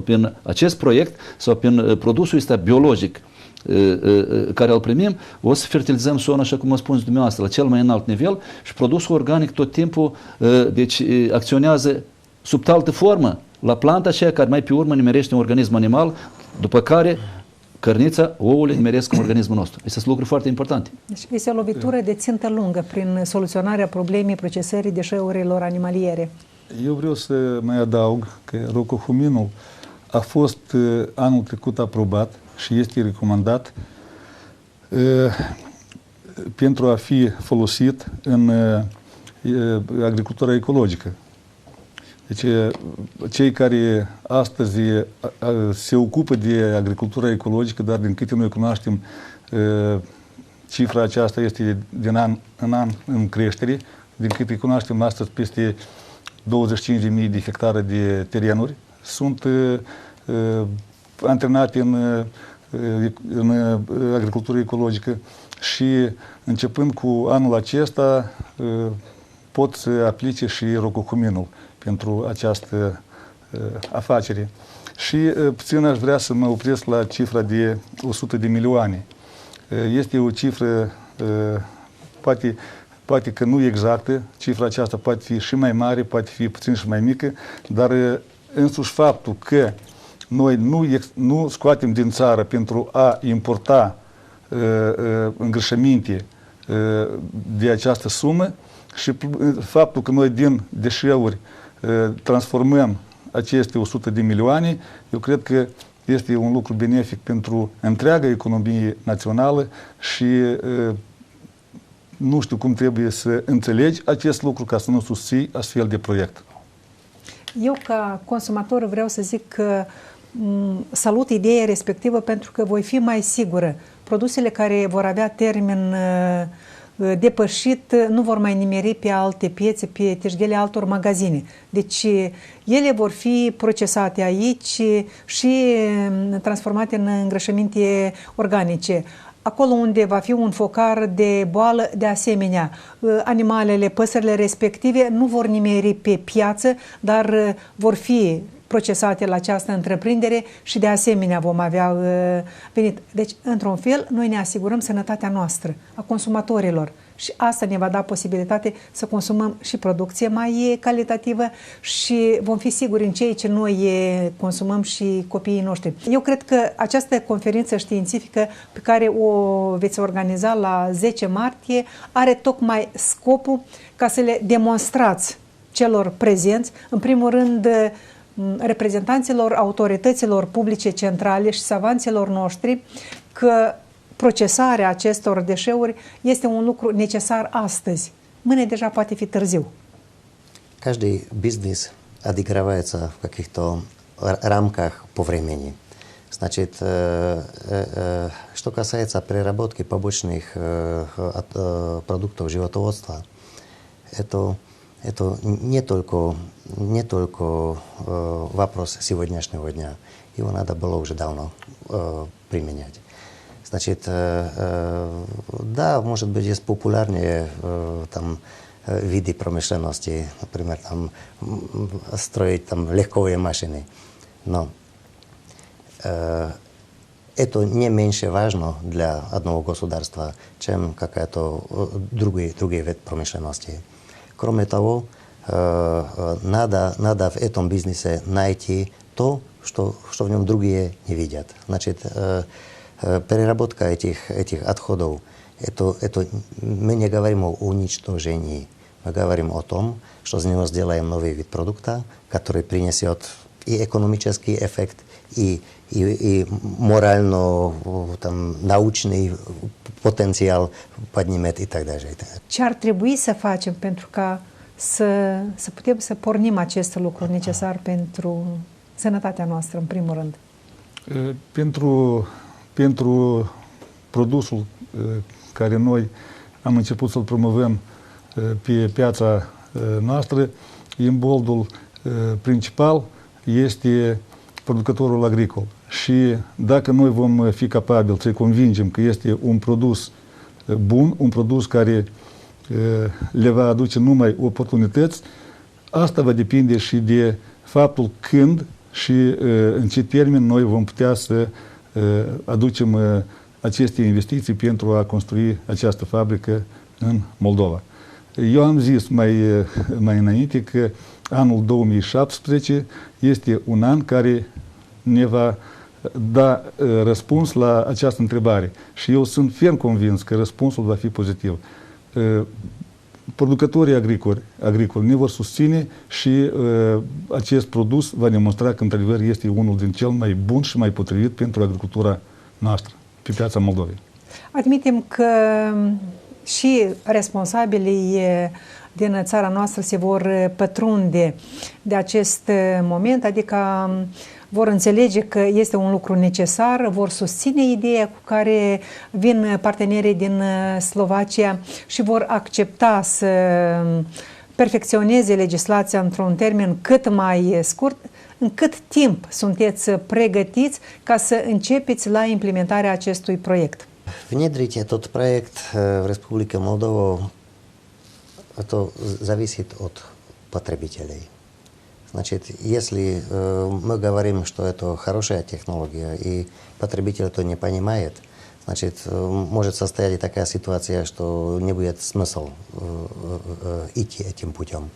prin acest proiect sau prin produsul ăsta biologic care îl primim, o să fertilizăm solul, așa cum a spus dumneavoastră, la cel mai înalt nivel și produsul organic tot timpul deci, acționează sub altă formă la planta aceea care mai pe urmă nimerește un organism animal, după care cărnița, ouăle nimeresc în organismul nostru. Este un lucru foarte important. Deci este o lovitură de țintă lungă prin soluționarea problemei procesării deșeurilor animaliere. Eu vreau să mai adaug că rocohuminul a fost anul trecut aprobat și este recomandat pentru a fi folosit în agricultura ecologică. Deci, cei care astăzi se ocupă de agricultura ecologică, dar din câte noi cunoaștem, cifra aceasta este din an în an în creștere. Din câte cunoaștem astăzi, peste 25.000 de hectare de terenuri sunt antrenate în agricultură ecologică și începând cu anul acesta pot să aplice și rocohuminul pentru această afacere. Și puțin aș vrea să mă opresc la cifra de 100 de milioane. Este o cifră, poate că nu exactă, cifra aceasta poate fi și mai mare, poate fi puțin și mai mică, dar însuși faptul că noi nu scoatem din țară pentru a importa îngrășăminte de această sumă și faptul că noi din deșeuri transformăm aceste 100 de milioane, eu cred că este un lucru benefic pentru întreaga economie națională și nu știu cum trebuie să înțelegi acest lucru ca să nu susții astfel de proiect. Eu, ca consumator, vreau să zic că salut ideea respectivă pentru că voi fi mai sigură. Produsele care vor avea termen depășit nu vor mai nimeri pe alte piețe, pe târghele altor magazine. Deci ele vor fi procesate aici și transformate în îngrășăminte organice. Acolo unde va fi un focar de boală, de asemenea, animalele, păsările respective nu vor nimeri pe piață, dar vor fi procesate la această întreprindere și de asemenea vom avea venit. Deci, într-un fel, noi ne asigurăm sănătatea noastră, a consumatorilor și asta ne va da posibilitate să consumăm și producție mai calitativă și vom fi siguri în ceea ce noi consumăm și copiii noștri. Eu cred că această conferință științifică pe care o veți organiza la 10 martie are tocmai scopul ca să le demonstrați celor prezenți, în primul rând reprezentanților autorităților publice centrale și savanților noștri, că procesarea acestor deșeuri este un lucru necesar astăzi. Mâine deja poate fi târziu. Каждый бизнес отыгрывается в каких-то рамках по времени. Значит, что касается переработки побочных продуктов животноводства, это не только вопрос сегодняшнего дня. Его надо было уже давно применять. Значит, да, может быть, есть популярные там виды промышленности, например, там строить там легковые машины, но это не меньше важно для одного государства, чем какая-то другой вид промышленности. Кроме того, надо в этом бизнесе найти то, что в нем другие не видят. Значит, переработка этих отходов, это мы не говорим о уничтожении, мы говорим о том, что из него сделаем новый вид продукта, который принесет и экономический эффект, и морально, там, научный потенциал поднимет и так далее. Ce ar trebui să facem pentru ca să putem să pornim acest lucru necesar pentru sănătatea noastră, în primul rând? Pentru produsul care noi am început să-l promovăm pe piața noastră, imboldul principal este producătorul agricol. Și dacă noi vom fi capabili să-i convingem că este un produs bun, un produs care le va aduce numai oportunități, asta va depinde și de faptul când și în ce termen noi vom putea să aducem aceste investiții pentru a construi această fabrică în Moldova. Eu am zis mai înainte că anul 2017 este un an care ne va da răspuns la această întrebare. Și eu sunt ferm convins că răspunsul va fi pozitiv. Producătorii agricoli ne vor susține și acest produs va demonstra că într-adevăr este unul din cel mai bun și mai potrivit pentru agricultura noastră pe piața Moldovei. Admitem că și responsabilii din țara noastră se vor pătrunde de acest moment, adică vor înțelege că este un lucru necesar, vor susține ideea cu care vin partenerii din Slovacia și vor accepta să perfecționeze legislația într-un termen cât mai scurt. În cât timp sunteți pregătiți ca să începeți la implementarea acestui proiect? Внедрить этот проект в Республике Молдова, это зависит от потребителей. Значит, если мы говорим, что это хорошая технология, и потребитель это не понимает, значит, может состоять такая ситуация, что не будет смысла идти этим путем.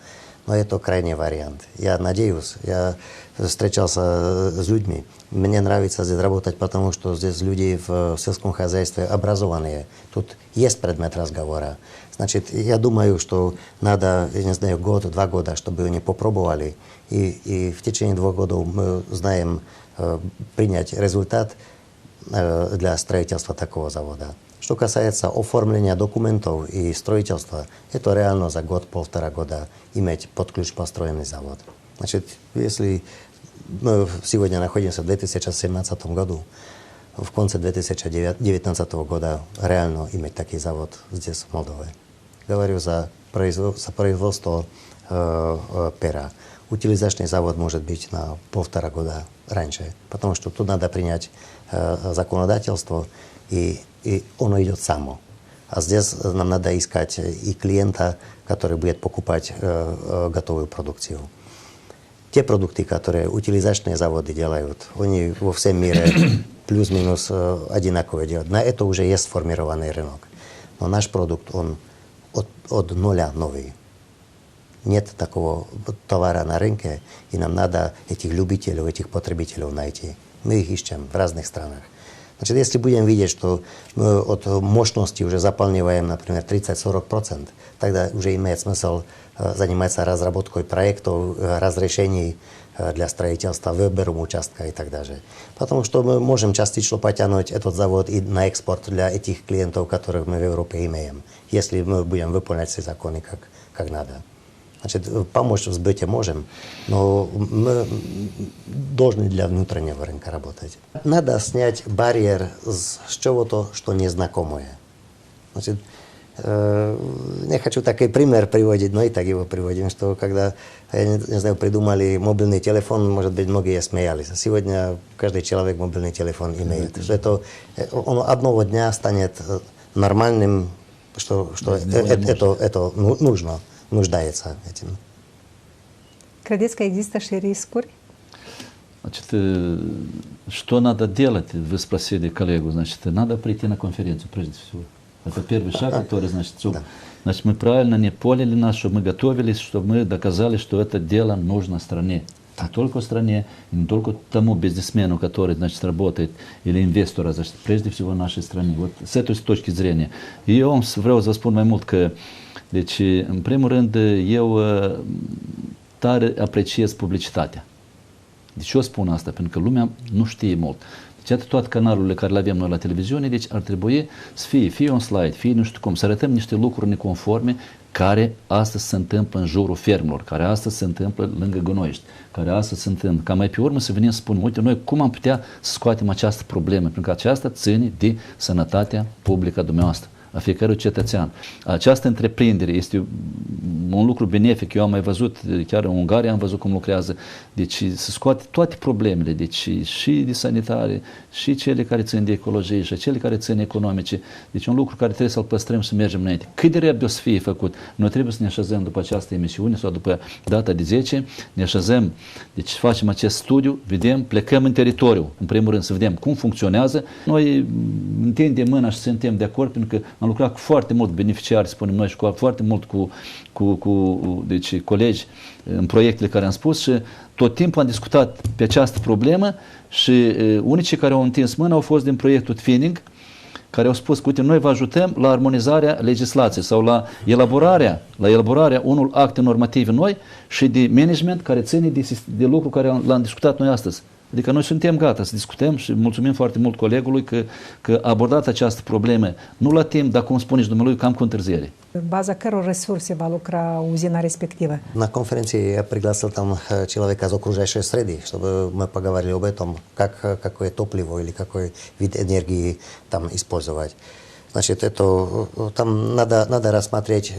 Но это крайний вариант. Я надеюсь, я встречался с людьми. Мне нравится здесь работать, потому что здесь люди в сельском хозяйстве образованные. Тут есть предмет разговора. Значит, я думаю, что надо, я не знаю, год, 2 года, чтобы они попробовали. И в течение 2 годов мы знаем принять результат для строительства такого завода. Что касается оформления документов и строительства, это реально за год-полтора года иметь под ключ построенный завод. Значит, если мы сегодня находимся в 2017 году, в конце 2019 года реально иметь такой завод здесь, в Молдове. Говорю за производство пера. Утилизационный завод может быть на 1,5 года раньше, потому что тут надо принять законодательство, и оно идет само. А здесь нам надо искать и клиента, который будет покупать готовую продукцию. те продукты, которые утилизационные заводы делают, они во всем мире плюс-минус одинаково делают. На это уже есть сформированный рынок. Но наш продукт, он от нуля новый. Нет такого товара на рынке, и нам надо этих любителей, этих потребителей найти. Мы их ищем в разных странах. Значит, если будем видеть, что мы от мощности уже заполняем, например, 30-40%, тогда уже имеет смысл заниматься разработкой проектов, разрешений для строительства, выбором участка и так далее. Потому что мы можем частично потянуть этот завод и на экспорт для этих клиентов, которых мы в Европе имеем, если мы будем выполнять все законы как надо. Значит, помочь в сбыте можем, но мы должны для внутреннего рынка работать. Надо снять барьер с чего-то, что незнакомое. Значит, не хочу такой пример приводить, но и так его приводим, что когда, я не знаю, придумали мобильный телефон, может быть, многие смеялись. Сегодня каждый человек мобильный телефон имеет. Что он одного dня станет нормальным, что это нужно. Нуждается этим. Credeți că există și riscuri? Значит, что надо делать, вы спросили коллегу, значит, надо прийти на конференцию прежде всего. Это первый шаг, который, значит, значит, мы правильно не поняли нас, чтобы мы готовились, чтобы мы доказали, что это дело нужно стране. Не только стране, не только тому бизнесмену, который, значит, работает, или инвестору, значит, prежде всего нашей стране. Вот с этой точки зрения. И eu vreau să vă spun mai mult că deci, în primul rând, eu tare apreciez publicitatea. De ce o spun asta? Pentru că lumea nu știe mult. Deci, toate canalurile care le avem noi la televiziune, deci ar trebui să fie un slide, fie nu știu cum, să arătăm niște lucruri neconforme care astăzi se întâmplă în jurul fermelor, care astăzi se întâmplă lângă Gunoiești, care astăzi se întâmplă. Ca mai pe urmă să venim să spunem, uite, noi cum am putea să scoatem această problemă, pentru că aceasta ține de sănătatea publică a dumneavoastră, a fiecărui cetățean. Această întreprindere este un lucru benefic. Eu am mai văzut, chiar în Ungaria am văzut cum lucrează, deci se scoate toate problemele, deci și de sanitare, și cele care țin de ecologie, și cele care țin economice. Deci un lucru care trebuie să-l păstrăm și să mergem înainte. Cât de repede o să fie făcut? Noi trebuie să ne așezăm după această emisiune sau după data de 10, ne așezăm, deci facem acest studiu, vedem, plecăm în teritoriu, în primul rând să vedem cum funcționează. Noi întindem mâna și suntem de acord, pentru că am lucrat cu foarte mult beneficiari, spunem noi, și cu foarte mult cu deci, colegi în proiectele care am spus și tot timpul am discutat pe această problemă și unicii care au întins mâna au fost din proiectul Twinning, care au spus că, uite, noi vă ajutăm la armonizarea legislației sau la elaborarea unor acte normative noi și de management care ține de lucru care l-am discutat noi astăzi. Adică noi suntem gata să discutăm și mulțumim foarte mult colegului că a abordat această problemă, nu la timp, dar cum spune și dumnealui, cam cu întârziere. Baza căror resurse va lucra uzina respectivă? На конференции я пригласил там человека из окружающей среды, чтобы мы поговорили об этом, какое топливо или какой вид энергии там использовать. Значит, там надо рассмотреть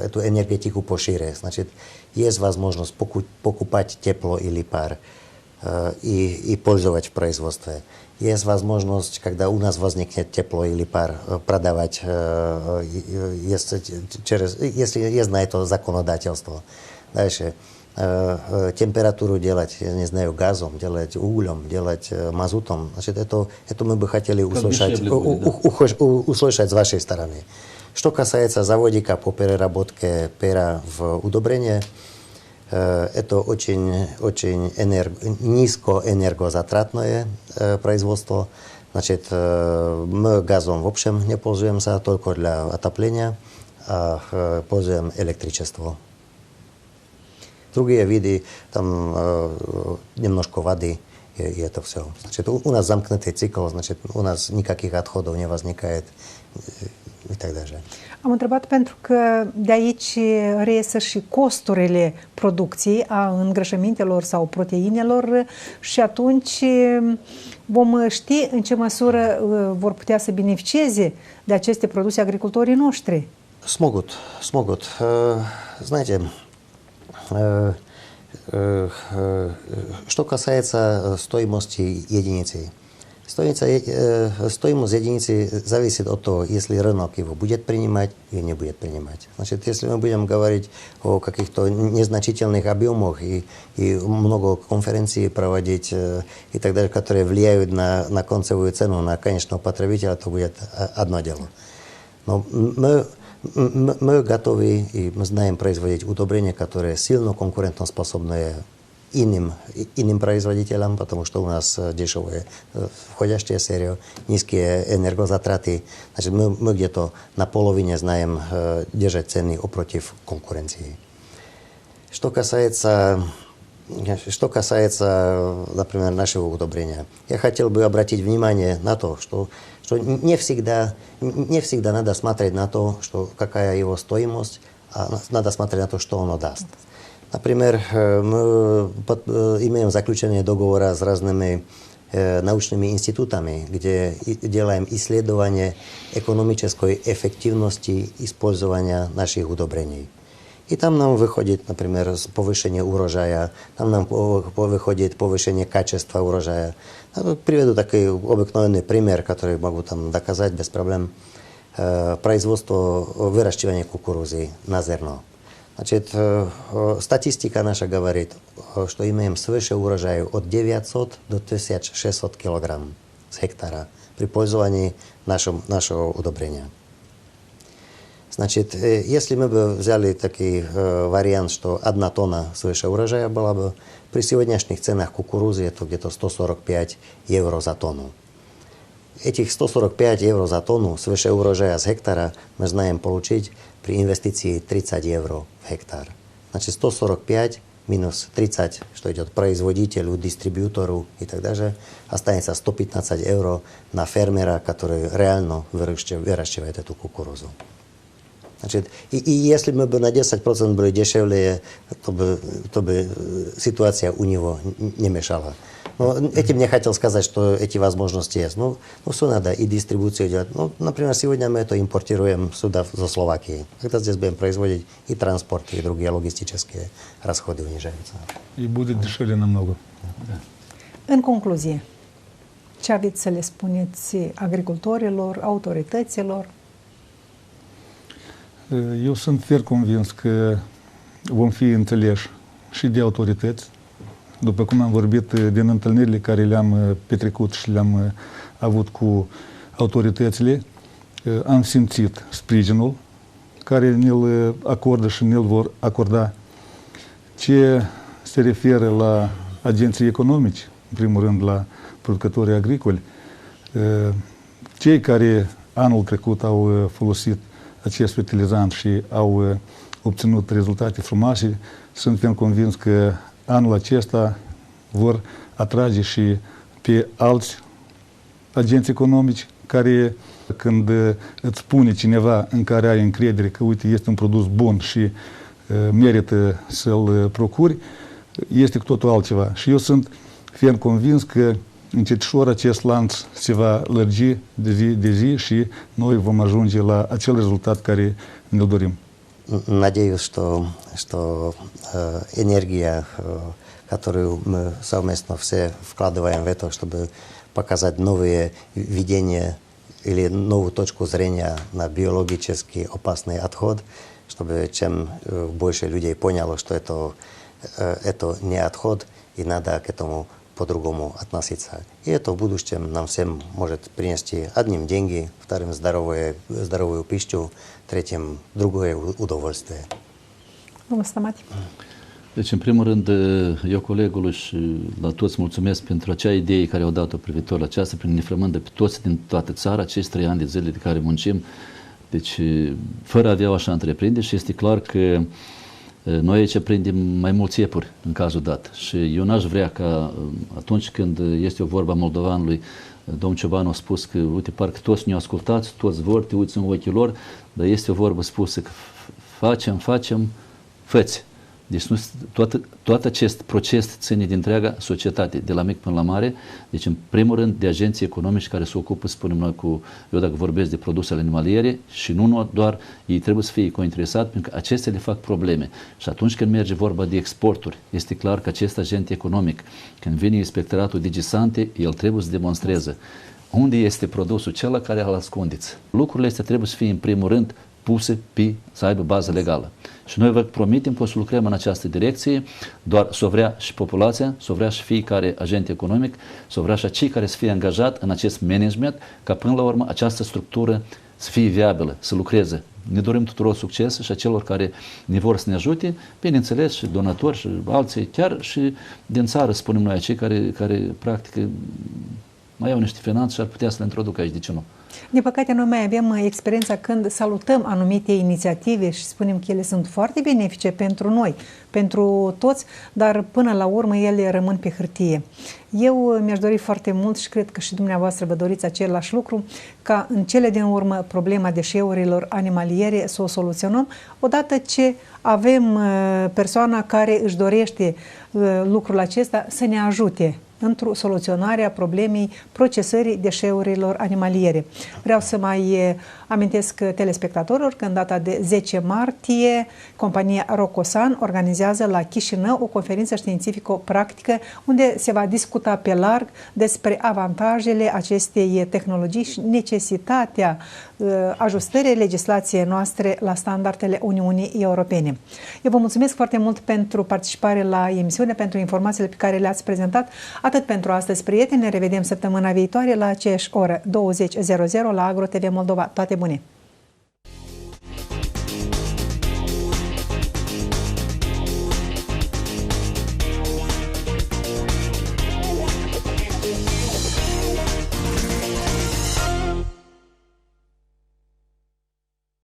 эту энергетику пошире. Значит, есть возможность покупать тепло или пар и пользовать в производстве. Есть возможность, когда у нас возникнет тепло или пар, продавать, если есть на это законодательство. Дальше температуру делать, я не знаю, газом, делать углем, делать мазутом. Значит, это мы бы хотели услышать с вашей стороны. Что касается заводика по переработке пера в удобрение, это очень низкоэнергозатратное производство. Значит, мы газом в общем не пользуемся, только для отопления, а пользуем электричество. Другие виды, там немножко воды, и это все. Значит, у нас замкнутый цикл, значит, у нас никаких отходов не возникает и так далее. Am întrebat pentru că de aici reiese și costurile producției a îngrășămintelor sau proteinelor și atunci vom ști în ce măsură vor putea să beneficieze de aceste produse agricultorii noștri. Смогут. Знаете, что касается стоимости единицы, Стоимость единицы зависит от того, если рынок его будет принимать или не будет принимать. Значит, если мы будем говорить о каких-то незначительных объемах и много конференций проводить и так далее, которые влияют на концевую цену, на конечного потребителя, то будет одно дело. Но мы готовы и мы знаем производить удобрения, которые сильно конкурентоспособные иным производителям, потому что у нас дешевые входящие сырье, низкие энергозатраты. Значит, мы где-то на половине знаем держать цены опротив конкуренции. Что касается, например, нашего удобрения, я хотел бы обратить внимание на то, что не всегда надо смотреть на то, какая его стоимость, а надо смотреть на то, что оно даст. Например, мы имеем заключение договора с разными научными институтами, где делаем исследования экономической эффективности использования наших удобрений. И там нам выходит, например, повышение урожая, там нам выходит повышение качества урожая. Приведу такой обыкновенный пример, который могу там доказать без проблем. Производство выращивания кукурузы на зерно. Значит, статистика наша говорит, что имеем свыше урожая от 900 до 1600 килограмм с гектара при пользовании нашего удобрения. Значит, если мы бы взяли такой вариант, что 1 тонна свыше урожая была бы, при сегодняшних ценах кукурузы это где-то 145 евро за тонну. Этих 145 евро за тонну свыше урожая с гектара мы знаем получить при инвестиции 30 евро в гектар. Значит, 145 минус 30, что идет производителю, дистрибьютору и так далее, останется 115 евро на фермера, который реально выращивает эту кукурузу. Значит, и если мы бы на 10% были дешевле, то бы ситуация у него не мешала. Но этим я хотел сказать, что эти возможности есть. Ну все надо, и дистрибуцию делать. Ну, например, сегодня мы это импортируем сюда, за Словакии. Когда здесь будем производить и транспорт, и другие logistические расходы унижаются. И будет дешевле намного. În concluzie, ce aveți să le spuneți agricultorilor, autorităților? Eu sunt fer convins că vom fi înțeleși și de autorități. După cum am vorbit din întâlnirile care le-am petrecut și le-am avut cu autoritățile, am simțit sprijinul care ne-l acordă și ne-l vor acorda. Ce se referă la agenții economici, în primul rând la producătorii agricoli, cei care anul trecut au folosit acest utilizant și au obținut rezultate frumoase, suntem convins că anul acesta vor atrage și pe alți agenți economici care, când îți spune cineva în care ai încredere că, uite, este un produs bun și merită să-l procuri, este cu totul altceva. Și eu sunt ferm convins că încetișor acest lanț se va lărgi de zi și noi vom ajunge la acel rezultat care ne-l dorim. Надеюсь, что энергия, которую мы совместно все вкладываем в это, чтобы показать новые видения или новую точку зрения на биологически опасный отход, чтобы чем больше людей поняло, что это не отход и надо к этому по-другому относиться. И это в будущем нам всем может принести одним деньги, вторым здоровую пищу, trecem другое удовольствие. Domnul Stamati. Deci, în primul rând, eu colegului și la toți mulțumesc pentru acea idee care au dat-o privitor la aceasta, prin nefrământ de pe toți din toată țara, acești 3 ani de zile de care muncim, deci fără a avea o așa întreprindere și este clar că noi aici prindem mai mulți iepuri în cazul dat și eu n-aș vrea ca atunci când este o vorba moldovanului, domnul Ciobanu a spus că, uite, parcă toți ne-au ascultat, toți vor, te uiți în ochii lor, dar este o vorbă spusă că facem, făți. Deci tot acest proces ține de întreaga societate, de la mic până la mare. Deci, în primul rând, de agenții economici care se ocupă, spunem noi, eu dacă vorbesc de produsele animaliere, și nu doar, ei trebuie să fie cointeresați, pentru că acestea le fac probleme. Și atunci când merge vorba de exporturi, este clar că acest agent economic, când vine inspectoratul DigiSante, el trebuie să demonstreze unde este produsul cel care îl ascundeți. Lucrurile astea trebuie să fie, în primul rând, puse să aibă bază legală. Și noi vă promitem că o să lucrăm în această direcție, doar să o vrea și populația, să o vrea și fiecare agent economic, să o vrea și cei care să fie angajat în acest management, ca până la urmă această structură să fie viabilă, să lucreze. Ne dorim tuturor succes și a celor care ne vor să ne ajute, bineînțeles și donatori și alții, chiar și din țară, spunem noi, cei care practic mai au niște finanțe și ar putea să le introducă aici, de ce nu? De păcate, noi mai avem experiența când salutăm anumite inițiative și spunem că ele sunt foarte benefice pentru noi, pentru toți, dar până la urmă ele rămân pe hârtie. Eu mi-aș dori foarte mult și cred că și dumneavoastră vă doriți același lucru, ca în cele din urmă problema deșeurilor animaliere să o soluționăm, odată ce avem persoana care își dorește lucrul acesta să ne ajute într-o soluționare a problemei procesării deșeurilor animaliere. Vreau să mai amintesc telespectatorilor că în data de 10 martie compania Rocosan organizează la Chișinău o conferință științifico-practică unde se va discuta pe larg despre avantajele acestei tehnologii și necesitatea ajustării legislației noastre la standardele Uniunii Europene. Eu vă mulțumesc foarte mult pentru participare la emisiune, pentru informațiile pe care le-ați prezentat. Atât pentru astăzi, prieteni, ne revedem săptămâna viitoare la aceeași oră 20:00 la Agro TV Moldova. Toate bune!